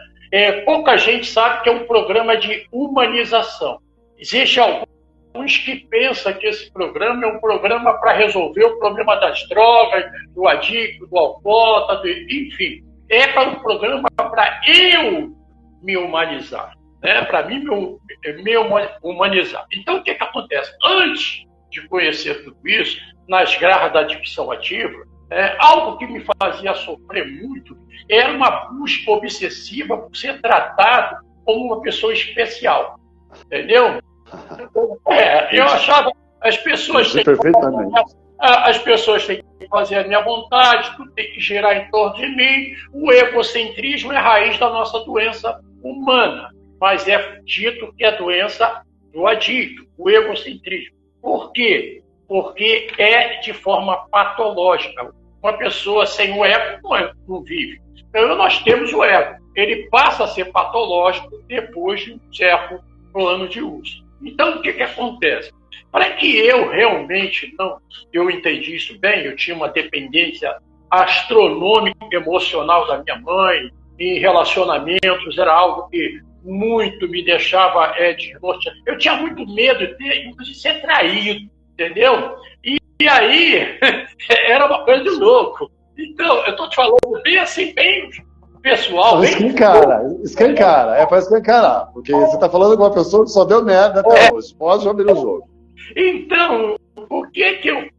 Pouca gente sabe que é um programa de humanização. Existe alguns que pensam que esse programa é um programa para resolver o problema das drogas, do adicto, do alcoólatra, enfim. é para um programa para eu me humanizar, né? Para mim me humanizar. Então, o que acontece? Antes de conhecer tudo isso, nas garras da adicção ativa, algo que me fazia sofrer muito era uma busca obsessiva por ser tratado como uma pessoa especial. Entendeu? Eu achava as pessoas têm que fazer a minha vontade, tudo tem que girar em torno de mim. O egocentrismo é a raiz da nossa doença humana, mas é dito que é doença do adicto, o egocentrismo. Por quê? Porque é de forma patológica. Uma pessoa sem o ego não vive. Então, nós temos o ego. Ele passa a ser patológico depois de um certo plano de uso. Então, o que acontece? Para que eu realmente eu entendi isso bem, eu tinha uma dependência astronômica emocional da minha mãe, em relacionamentos, era algo que muito me deixava desnorteado. Eu tinha muito medo de ser traído, entendeu? E aí, era uma coisa de louco. Então, eu estou te falando bem assim, bem pessoal. Escancara, é para escancarar, porque você está falando com uma pessoa que só deu merda até hoje. Pode abrir o jogo. Então, por que eu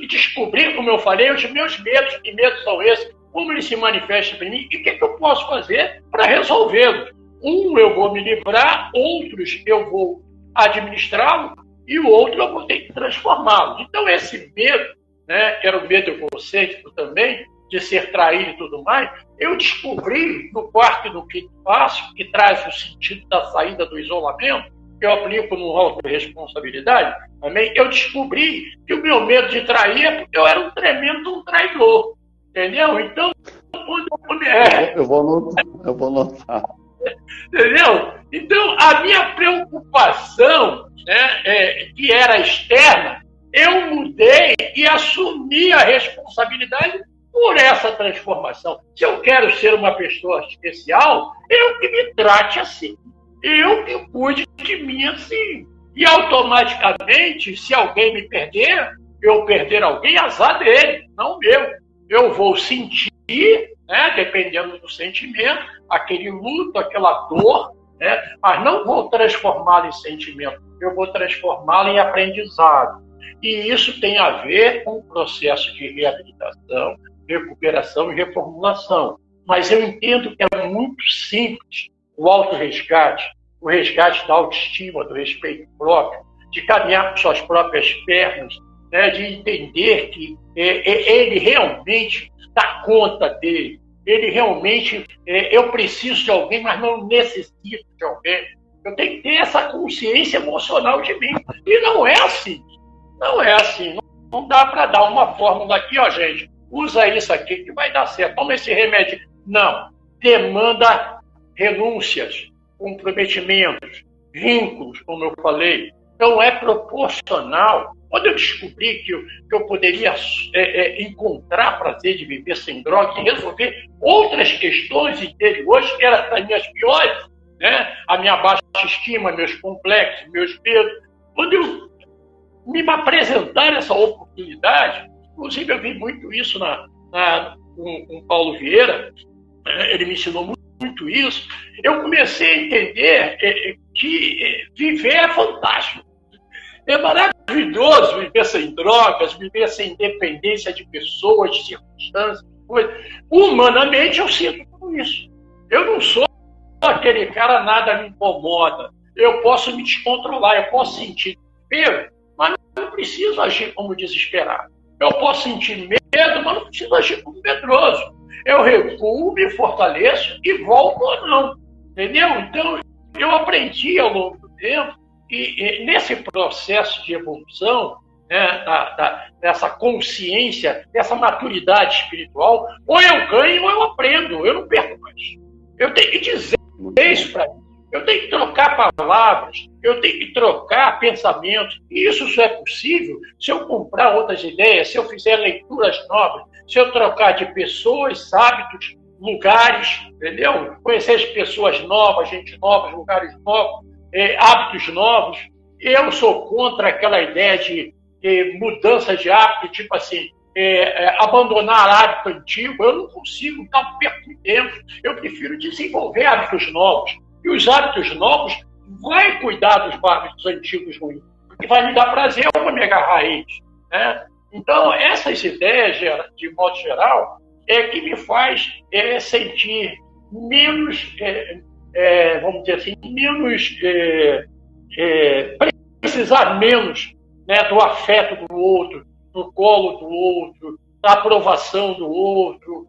descobri, como eu falei, os meus medos, que medos são esses, como eles se manifestam em mim, e o que eu posso fazer para resolvê-los? Eu vou me livrar, outros eu vou administrá-lo, e o outro eu vou ter que transformá-lo. Então, esse medo, que era o medo egocêntrico também, de ser traído e tudo mais, eu descobri no quarto e no quinto passo, que traz o sentido da saída do isolamento, que eu aplico no autorresponsabilidade, também, eu descobri que o meu medo de trair é porque eu era um tremendo traidor. Entendeu? Então, eu vou anotar. Entendeu? Então, a minha preocupação, que era externa, eu mudei e assumi a responsabilidade por essa transformação. Se eu quero ser uma pessoa especial, eu que me trate assim. Eu que cuide de mim assim. E automaticamente, se alguém me perder, eu perder alguém, azar dele, não meu. Eu vou sentir, dependendo do sentimento, aquele luto, aquela dor, mas não vou transformá-lo em sentimento, eu vou transformá-lo em aprendizado. E isso tem a ver com o processo de reabilitação, recuperação e reformulação. Mas eu entendo que é muito simples o autorresgate, o resgate da autoestima, do respeito próprio, de caminhar com suas próprias pernas, de entender que ele realmente dá conta dele. Ele realmente, eu preciso de alguém, mas não necessito de alguém. Eu tenho que ter essa consciência emocional de mim. E não é assim. Não é assim. Não dá para dar uma fórmula aqui, gente. Usa isso aqui que vai dar certo. Toma esse remédio. Não. Demanda renúncias, comprometimentos, vínculos, como eu falei. Então é proporcional. Quando eu descobri que eu poderia encontrar prazer de viver sem droga e resolver outras questões interiores, que eram as minhas piores, a minha baixa estima, meus complexos, meus medos, quando me apresentaram essa oportunidade, inclusive eu vi muito isso com Paulo Vieira, ele me ensinou muito isso, eu comecei a entender que viver é fantástico. É maravilhoso viver sem drogas, viver sem dependência de pessoas, de circunstâncias. Humanamente, eu sinto tudo isso. Eu não sou aquele cara, nada me incomoda. Eu posso me descontrolar, eu posso sentir medo, mas não preciso agir como desesperado. Eu posso sentir medo, mas não preciso agir como medroso. Eu recuo, me fortaleço e volto ou não. Entendeu? Então, eu aprendi ao longo do tempo e nesse processo de evolução, dessa consciência, dessa maturidade espiritual, ou eu ganho ou eu aprendo, eu não perco mais. Eu tenho que dizer isso para mim. Eu tenho que trocar palavras, eu tenho que trocar pensamentos. E isso só é possível se eu comprar outras ideias, se eu fizer leituras novas, se eu trocar de pessoas, hábitos, lugares, entendeu? Conhecer as pessoas novas, gente nova, lugares novos, hábitos novos. Eu sou contra aquela ideia de mudança de hábito, tipo assim, abandonar hábito antigo. Eu não consigo, não perco tempo. Eu prefiro desenvolver hábitos novos. E os hábitos novos vai cuidar dos hábitos antigos ruins, porque vai me dar prazer, eu vou me agarrar a eles, né? Então, essas ideias, de modo geral, que me faz sentir menos, vamos dizer assim, menos, precisar menos, né, do afeto do outro, do colo do outro, da aprovação do outro.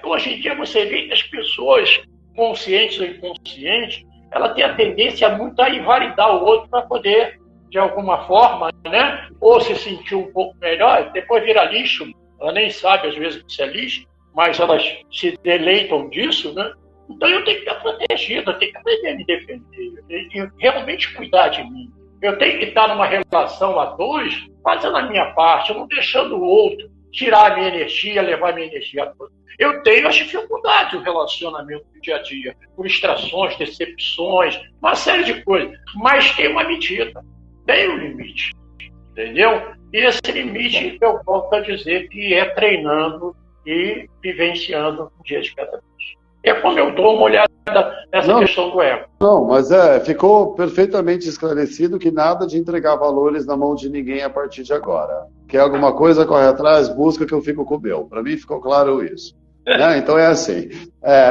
Hoje em dia você vê que as pessoas, conscientes ou inconscientes, ela tem a tendência muito a invalidar o outro para poder, de alguma forma, né, ou se sentir um pouco melhor, depois vira lixo. Ela nem sabe, às vezes, que isso é lixo, mas elas se deleitam disso, né? Então eu tenho que estar protegido, eu tenho que aprender a me defender, eu tenho que realmente cuidar de mim. Eu tenho que estar numa relação a dois, fazendo a minha parte, não deixando o outro tirar a minha energia, levar a minha energia toda. Eu tenho as dificuldades do relacionamento do dia a dia, frustrações, decepções, uma série de coisas, mas tem uma medida, tem um limite, entendeu? E esse limite eu volto a dizer que é treinando e vivenciando um dia de cada vez. É como eu dou uma olhada nessa questão do ego. Não, mas ficou perfeitamente esclarecido que nada de entregar valores na mão de ninguém a partir de agora. Quer alguma coisa, corre atrás, busca que eu fico com o meu. Para mim ficou claro isso. Né? Então é assim.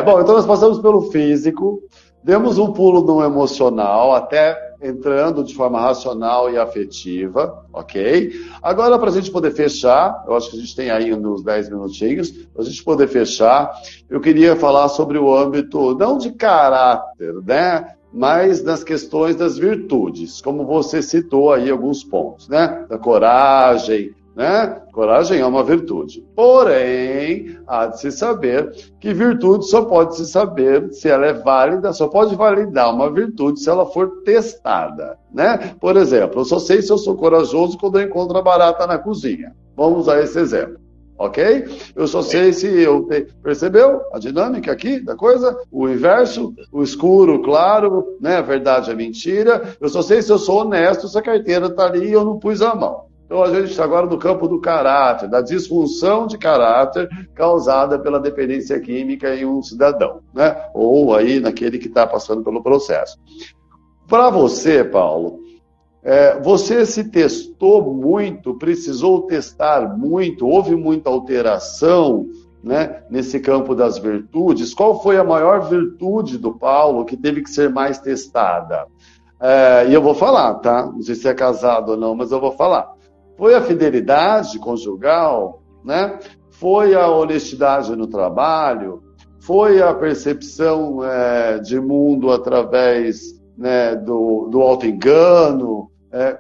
Bom, então nós passamos pelo físico, demos um pulo no emocional, até entrando de forma racional e afetiva, ok? Agora, para a gente poder fechar, eu acho que a gente tem aí uns 10 minutinhos, para a gente poder fechar, eu queria falar sobre o âmbito, não de caráter, né? Mas nas questões das virtudes, como você citou aí alguns pontos, né? Da coragem, né? Coragem é uma virtude. Porém, há de se saber que virtude só pode se saber se ela é válida, só pode validar uma virtude se ela for testada, né? Por exemplo, eu só sei se eu sou corajoso quando eu encontro a barata na cozinha. Vamos usar esse exemplo, ok? Eu só sei se eu... Percebeu a dinâmica aqui da coisa? O inverso, o escuro, o claro, né? A verdade é mentira. Eu só sei se eu sou honesto se a carteira está ali e eu não pus a mão. Então, a gente está agora no campo do caráter, da disfunção de caráter causada pela dependência química em um cidadão, né? Ou aí naquele que está passando pelo processo. Para você, Paulo, você se testou muito, precisou testar muito, houve muita alteração, né, nesse campo das virtudes. Qual foi a maior virtude do Paulo que teve que ser mais testada? E eu vou falar, tá? Não sei se é casado ou não, mas eu vou falar. Foi a fidelidade conjugal, né? Foi a honestidade no trabalho, foi a percepção de mundo através, né, do auto-engano.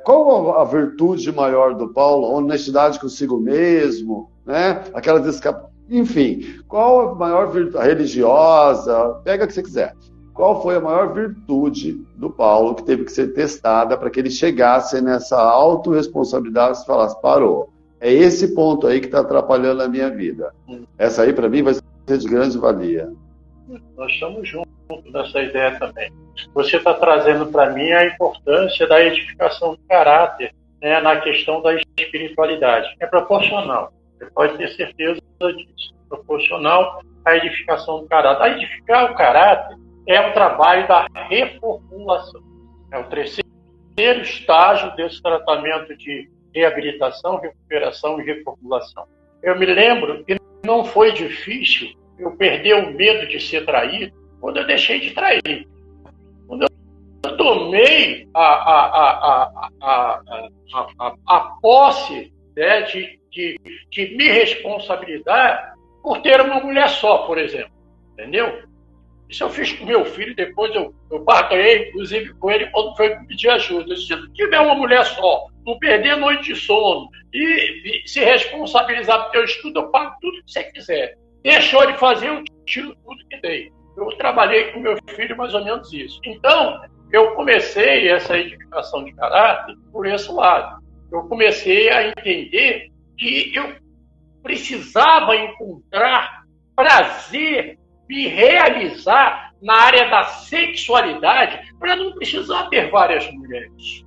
Qual a virtude maior do Paulo? A honestidade consigo mesmo, né? Aquelas enfim, qual a maior virtude? A religiosa, pega o que você quiser. Qual foi a maior virtude do Paulo que teve que ser testada para que ele chegasse nessa autorresponsabilidade e falasse, parou, é esse ponto aí que está atrapalhando a minha vida. Essa aí, para mim, vai ser de grande valia. Nós estamos juntos nessa ideia também. Você está trazendo para mim a importância da edificação do caráter, né, na questão da espiritualidade. É proporcional, você pode ter certeza disso. Proporcional à edificação do caráter. A edificar o caráter é um trabalho da reformulação. É o terceiro estágio desse tratamento de reabilitação, recuperação e reformulação. Eu me lembro que não foi difícil eu perder o medo de ser traído quando eu deixei de trair. Quando eu tomei a posse, né, de me responsabilizar por ter uma mulher só, por exemplo. Entendeu? Isso eu fiz com meu filho, depois eu barganhei, inclusive, com ele quando foi pedir ajuda. Se tu tiver uma mulher só, não perder noite de sono e se responsabilizar pelo teu estudo, eu pago tudo que você quiser. Deixou de fazer, eu tiro tudo que dei. Eu trabalhei com meu filho mais ou menos isso. Então, eu comecei essa edificação de caráter por esse lado. Eu comecei a entender que eu precisava encontrar prazer, me realizar na área da sexualidade para não precisar ter várias mulheres.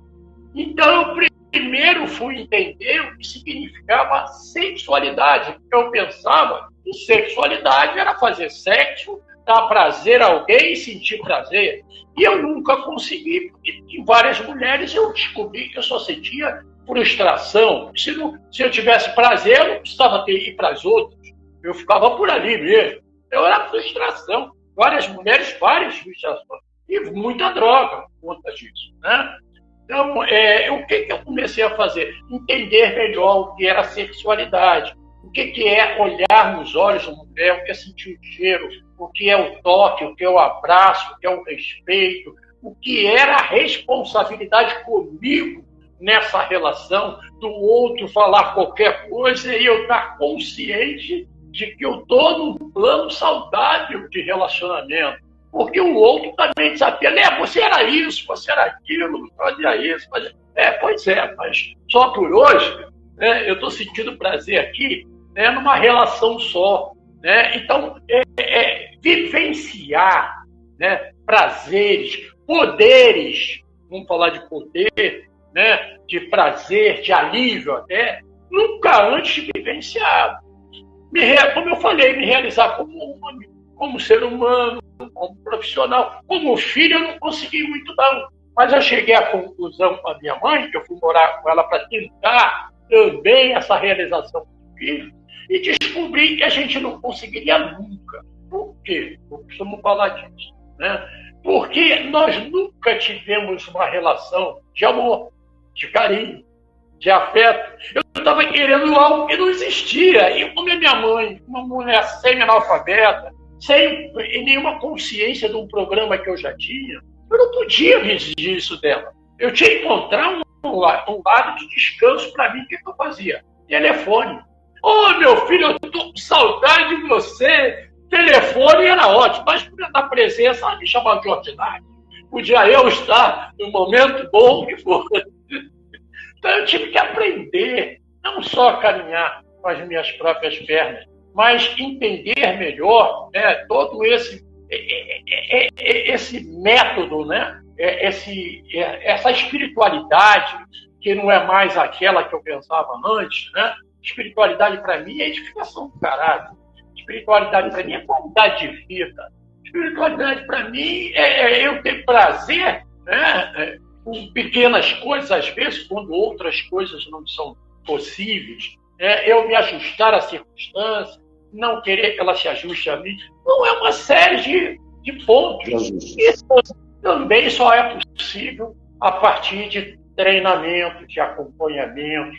Então eu primeiro fui entender o que significava sexualidade, porque eu pensava que sexualidade era fazer sexo, dar prazer a alguém e sentir prazer. E eu nunca consegui, porque em várias mulheres eu descobri que eu só sentia frustração. Se eu tivesse prazer, eu não precisava ir para as outras. Eu ficava por ali mesmo. Então era frustração. Várias mulheres, várias frustrações. E muita droga por conta disso, né? Então, o que eu comecei a fazer? Entender melhor o que era sexualidade. O que é olhar nos olhos de uma mulher, o que é sentir o cheiro, o que é o toque, o que é o abraço, o que é o respeito, o que era a responsabilidade comigo nessa relação, do outro falar qualquer coisa e eu estar consciente de que eu estou num plano saudável de relacionamento. Porque o outro também desafia, você era isso, você era aquilo, não fazia isso. Pois é, mas só por hoje, eu estou sentindo prazer aqui, numa relação só. Então, vivenciar, prazeres, poderes, vamos falar de poder, de prazer, de alívio até, nunca antes vivenciado. Como eu falei, me realizar como homem, como ser humano, como profissional, como filho, eu não consegui muito não. Mas eu cheguei à conclusão com a minha mãe, que eu fui morar com ela para tentar também essa realização com o filho, e descobri que a gente não conseguiria nunca. Por quê? Eu costumo falar disso. Porque nós nunca tivemos uma relação de amor, de carinho, de afeto. Eu estava querendo algo que não existia. E como a minha mãe, uma mulher semi-analfabeta, sem nenhuma consciência de um programa que eu já tinha, eu não podia exigir isso dela. Eu tinha que encontrar um lado de descanso para mim. O que eu fazia? Telefone. Meu filho, eu estou com saudade de você. Telefone era ótimo, mas na presença ela me chamava de ordinário. Podia eu estar no momento bom que for. Então eu tive que aprender, não só a caminhar com as minhas próprias pernas, mas entender melhor todo esse método, essa espiritualidade, que não é mais aquela que eu pensava antes. Espiritualidade para mim é edificação do caráter. Espiritualidade para mim é qualidade de vida. Espiritualidade para mim é eu ter prazer com pequenas coisas, às vezes, quando outras coisas não são possíveis. Eu me ajustar à circunstância, não querer que ela se ajuste a mim. Não é uma série de pontos. Isso também só é possível a partir de treinamento, de acompanhamento,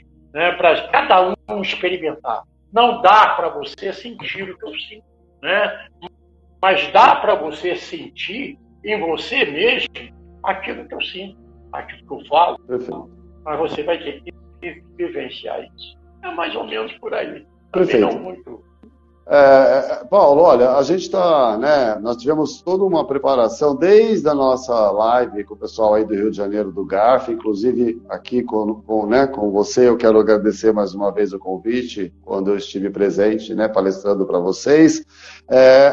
para cada um experimentar. Não dá para você sentir o que eu sinto, mas dá para você sentir em você mesmo aquilo que eu sinto, aquilo que eu falo. Perfeito. Mas você vai ter que vivenciar isso. É mais ou menos por aí. Perfeito. Não muito. Paulo, olha, a gente está, nós tivemos toda uma preparação desde a nossa live com o pessoal aí do Rio de Janeiro, do GARF, inclusive aqui com você. Eu quero agradecer mais uma vez o convite, quando eu estive presente, palestrando para vocês.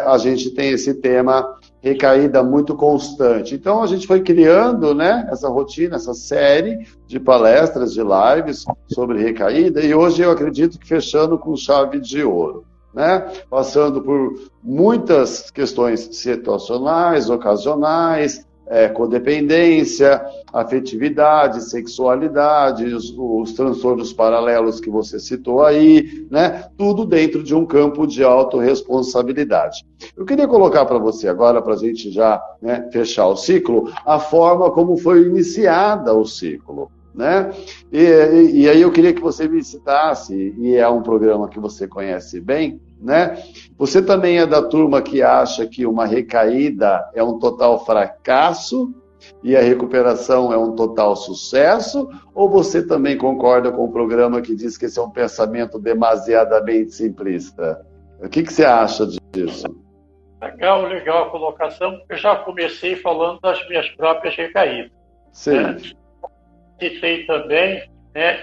A gente tem esse tema recaída muito constante. Então a gente foi criando, essa rotina, essa série de palestras, de lives sobre recaída, e hoje eu acredito que fechando com chave de ouro. Passando por muitas questões situacionais, ocasionais, codependência, afetividade, sexualidade, os transtornos paralelos que você citou aí, tudo dentro de um campo de autorresponsabilidade. Eu queria colocar para você agora, para a gente já fechar o ciclo, a forma como foi iniciada o ciclo. E aí eu queria que você me citasse, e é um programa que você conhece bem, Você também é da turma que acha que uma recaída é um total fracasso e a recuperação é um total sucesso? Ou você também concorda com o programa que diz que esse é um pensamento demasiadamente simplista? O que você acha disso? Legal a colocação, porque eu já comecei falando das minhas próprias recaídas. Sim. Citei também,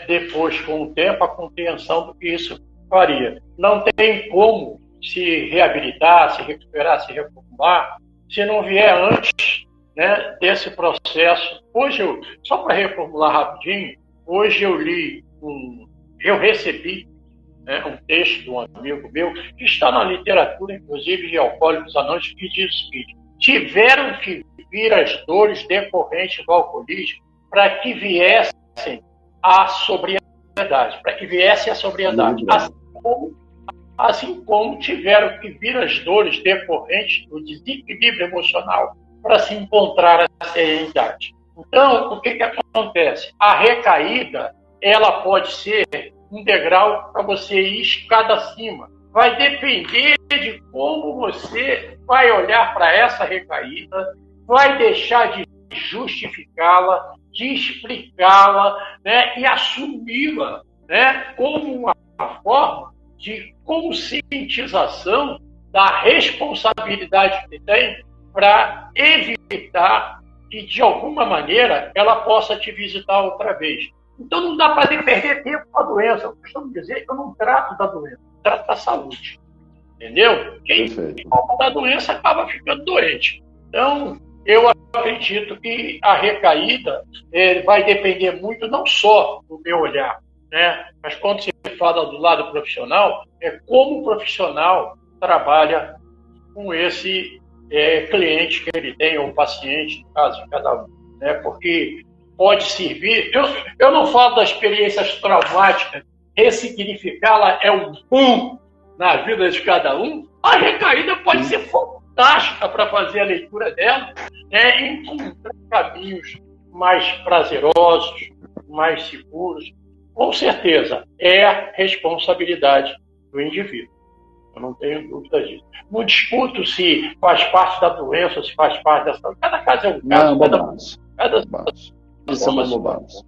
depois, com o tempo, a compreensão do que isso faria. Não tem como se reabilitar, se recuperar, se reformular, se não vier antes desse processo. Hoje, só para reformular rapidinho, Hoje eu recebi, né, um texto de um amigo meu, que está na literatura, inclusive de Alcoólicos Anônimos, que diz o seguinte: tiveram que vir as dores decorrentes do alcoolismo para que viessem a sobriedade, assim como tiveram que vir as dores decorrentes do desequilíbrio emocional para se encontrar a serenidade. Então, o que acontece? A recaída, ela pode ser um degrau para você ir escada acima. Vai depender de como você vai olhar para essa recaída, vai deixar de justificá-la, de explicá-la, né, e assumi-la, né, como uma forma de conscientização da responsabilidade que tem para evitar que, de alguma maneira, ela possa te visitar outra vez. Então, não dá para perder tempo com a doença. Eu costumo dizer que eu não trato da doença, eu trato da saúde. Entendeu? Quem fala da doença acaba ficando doente. Então, eu acredito que a recaída vai depender muito, não só do meu olhar, né? Mas quando se fala do lado profissional, é como o profissional trabalha com esse cliente que ele tem, ou paciente, no caso de cada um, né? Porque pode servir. Eu não falo das experiências traumáticas, ressignificá-la é um boom na vida de cada um. A recaída pode ser fantástica para fazer a leitura dela, né? E encontrar caminhos mais prazerosos, mais seguros. Com certeza, é responsabilidade do indivíduo. Eu não tenho dúvida disso. Não discuto se faz parte da doença, se faz parte da saúde. Cada caso é um caso. Isso é uma bobagem.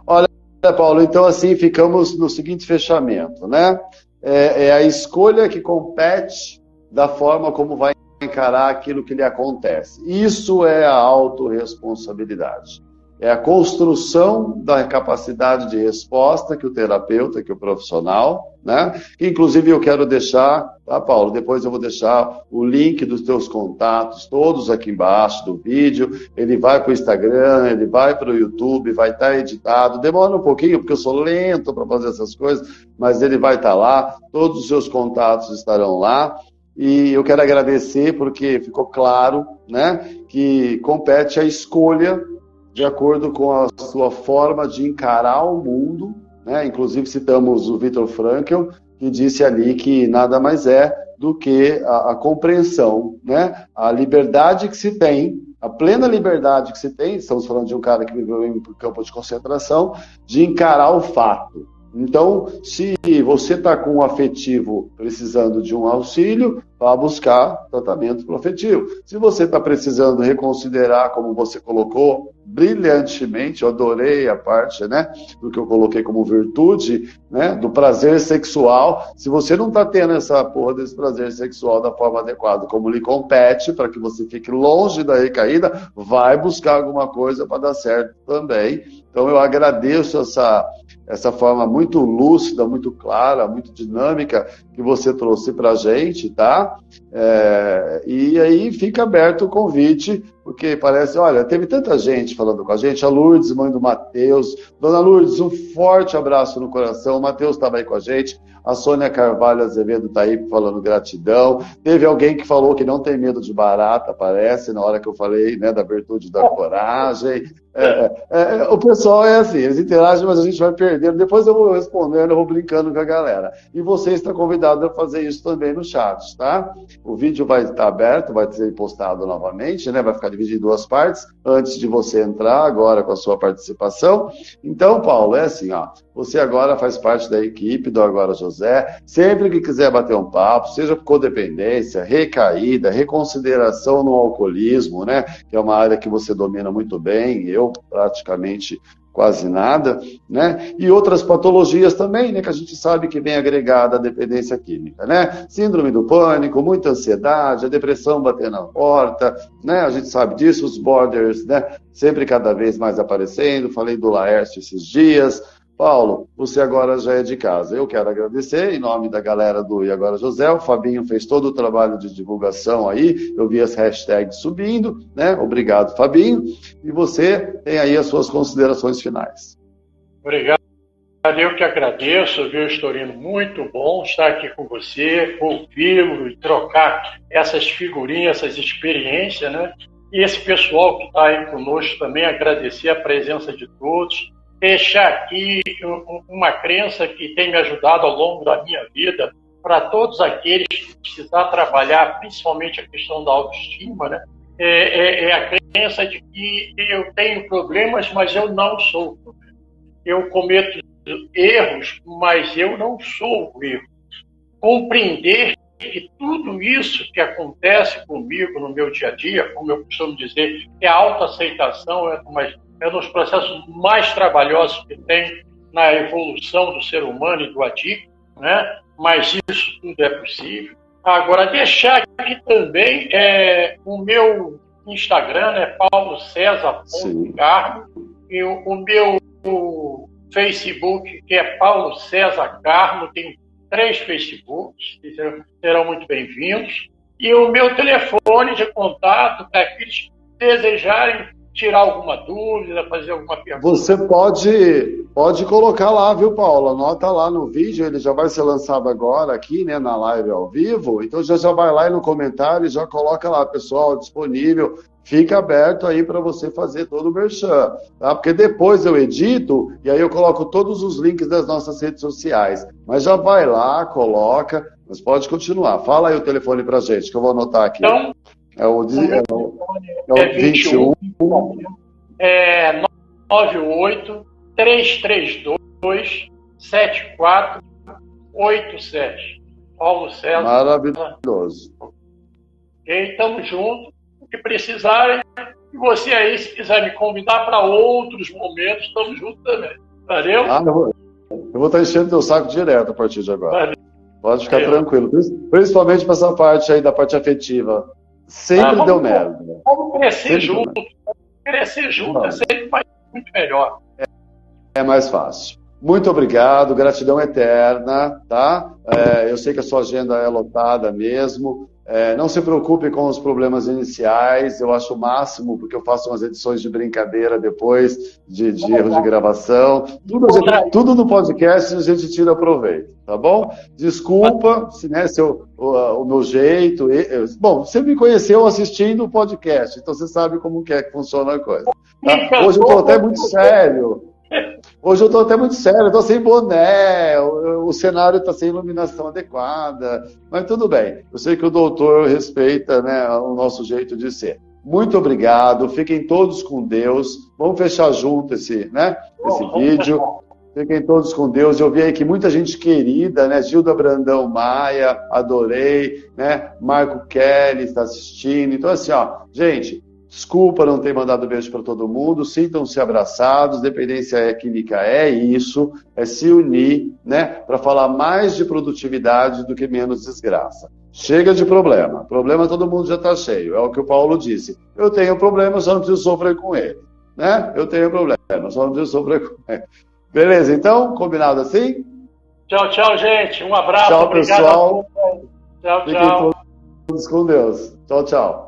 Olha, Paulo, então assim ficamos no seguinte fechamento, né? É a escolha que compete da forma como vai encarar aquilo que lhe acontece. Isso é a autorresponsabilidade. É a construção da capacidade de resposta que o terapeuta, que o profissional, né? Que inclusive eu quero deixar, tá, Paulo? Depois eu vou deixar o link dos teus contatos, todos aqui embaixo do vídeo. Ele vai para o Instagram, ele vai para o YouTube, vai estar editado. Demora um pouquinho, porque eu sou lento para fazer essas coisas, mas ele vai estar lá. Todos os seus contatos estarão lá. E eu quero agradecer porque ficou claro, né, que compete a escolha de acordo com a sua forma de encarar o mundo, né? Inclusive citamos o Viktor Frankl, que disse ali que nada mais é do que a compreensão, né? A liberdade que se tem, a plena liberdade que se tem, estamos falando de um cara que viveu em campo de concentração, de encarar o fato. Então, se você está com um afetivo precisando de um auxílio, vá buscar tratamento pro afetivo. Se você está precisando reconsiderar, como você colocou brilhantemente, eu adorei a parte, né, do que eu coloquei como virtude, né, do prazer sexual. Se você não está tendo essa porra desse prazer sexual da forma adequada, como lhe compete, para que você fique longe da recaída, vai buscar alguma coisa para dar certo também. Então, eu agradeço essa forma muito lúcida, muito clara, muito dinâmica que você trouxe para a gente, tá? E aí fica aberto o convite, porque parece, olha, teve tanta gente falando com a gente, a Lourdes, mãe do Matheus. Dona Lourdes, um forte abraço no coração, o Matheus estava aí com a gente, a Sônia Carvalho Azevedo está aí falando gratidão. Teve alguém que falou que não tem medo de barata, parece, na hora que eu falei, né, da virtude da coragem. O pessoal é assim, eles interagem, mas a gente vai perdendo. Depois eu vou respondendo, eu vou brincando com a galera. E você está convidado a fazer isso também no chat, tá? O vídeo vai estar aberto, vai ser postado novamente, né? Vai ficar dividido em duas partes, antes de você entrar agora com a sua participação. Então, Paulo, é assim, ó. Você agora faz parte da equipe do Agora José. Sempre que quiser bater um papo, seja por codependência, recaída, reconsideração no alcoolismo, né? Que é uma área que você domina muito bem, eu praticamente quase nada, né? E outras patologias também, né? Que a gente sabe que vem agregada à dependência química, né? Síndrome do pânico, muita ansiedade, a depressão batendo na porta, né? A gente sabe disso, os borders, né? Sempre cada vez mais aparecendo. Falei do Laércio esses dias. Paulo, você agora já é de casa. Eu quero agradecer em nome da galera do E Agora José. O Fabinho fez todo o trabalho de divulgação aí. Eu vi as hashtags subindo, né? Obrigado, Fabinho. E você tem aí as suas considerações finais. Obrigado. Eu que agradeço, viu, Storino? Muito bom estar aqui com você, ouvi-lo e trocar essas figurinhas, essas experiências, né? E esse pessoal que está aí conosco também, agradecer a presença de todos. Deixar aqui uma crença que tem me ajudado ao longo da minha vida, para todos aqueles que precisar trabalhar, principalmente a questão da autoestima, né? É a crença de que eu tenho problemas, mas eu não sou o problema. Eu cometo erros, mas eu não sou o erro. Compreender que tudo isso que acontece comigo no meu dia a dia, como eu costumo dizer, é a autoaceitação, é um dos processos mais trabalhosos que tem na evolução do ser humano e do adicto, né? Mas isso tudo é possível. Agora, deixar aqui também o meu Instagram, né? Paulo César Carmo, e o meu Facebook, que é Paulo César Carmo, tem 3 Facebooks, que serão muito bem-vindos. E o meu telefone de contato para aqueles que desejarem tirar alguma dúvida, fazer alguma pergunta. Você pode colocar lá, viu, Paulo? Anota lá no vídeo, ele já vai ser lançado agora aqui, né, na live ao vivo. Então já vai lá e no comentário e já coloca lá, pessoal, disponível. Fica aberto aí para você fazer todo o merchan, tá? Porque depois eu edito e aí eu coloco todos os links das nossas redes sociais. Mas já vai lá, coloca, mas pode continuar. Fala aí o telefone pra gente, que eu vou anotar aqui. Então, é o 21 98 332 7487. Paulo César. Maravilhoso. Ok, tamo junto. O que precisarem. E você aí, se quiser me convidar para outros momentos, estamos juntos também. Valeu? Eu vou estar enchendo teu saco direto a partir de agora. Valeu. Pode ficar tranquilo. Principalmente para essa parte aí da parte afetiva. Sempre deu merda. Vamos crescer junto. Crescer junto é sempre muito melhor. É mais fácil. Muito obrigado, gratidão eterna, tá? Eu sei que a sua agenda é lotada mesmo. Não se preocupe com os problemas iniciais, eu acho o máximo, porque eu faço umas edições de brincadeira depois de erro de gravação. Tudo no podcast a gente tira proveito, tá bom? Desculpa se o meu jeito. Bom, você me conheceu assistindo o podcast, então você sabe como que funciona a coisa. Tá? Hoje eu estou até muito sério. Estou sem boné, o cenário está sem iluminação adequada, mas tudo bem. Eu sei que o doutor respeita, né, o nosso jeito de ser. Muito obrigado, fiquem todos com Deus. Vamos fechar junto esse vídeo. Fiquem todos com Deus. Eu vi aí que muita gente querida, né? Gilda Brandão Maia, adorei, né? Marco Kelly está assistindo. Então, assim, gente, desculpa não ter mandado beijo para todo mundo, sintam-se abraçados, dependência química é isso, é se unir, né, para falar mais de produtividade do que menos desgraça. Chega de problema todo mundo já está cheio, é o que o Paulo disse. Eu tenho problema, só não preciso sofrer com ele, né? Eu tenho problema, só não preciso sofrer com ele. Beleza, então? Combinado assim? Tchau, gente. Um abraço. Tchau, pessoal. Tchau. Fiquem todos com Deus. Tchau.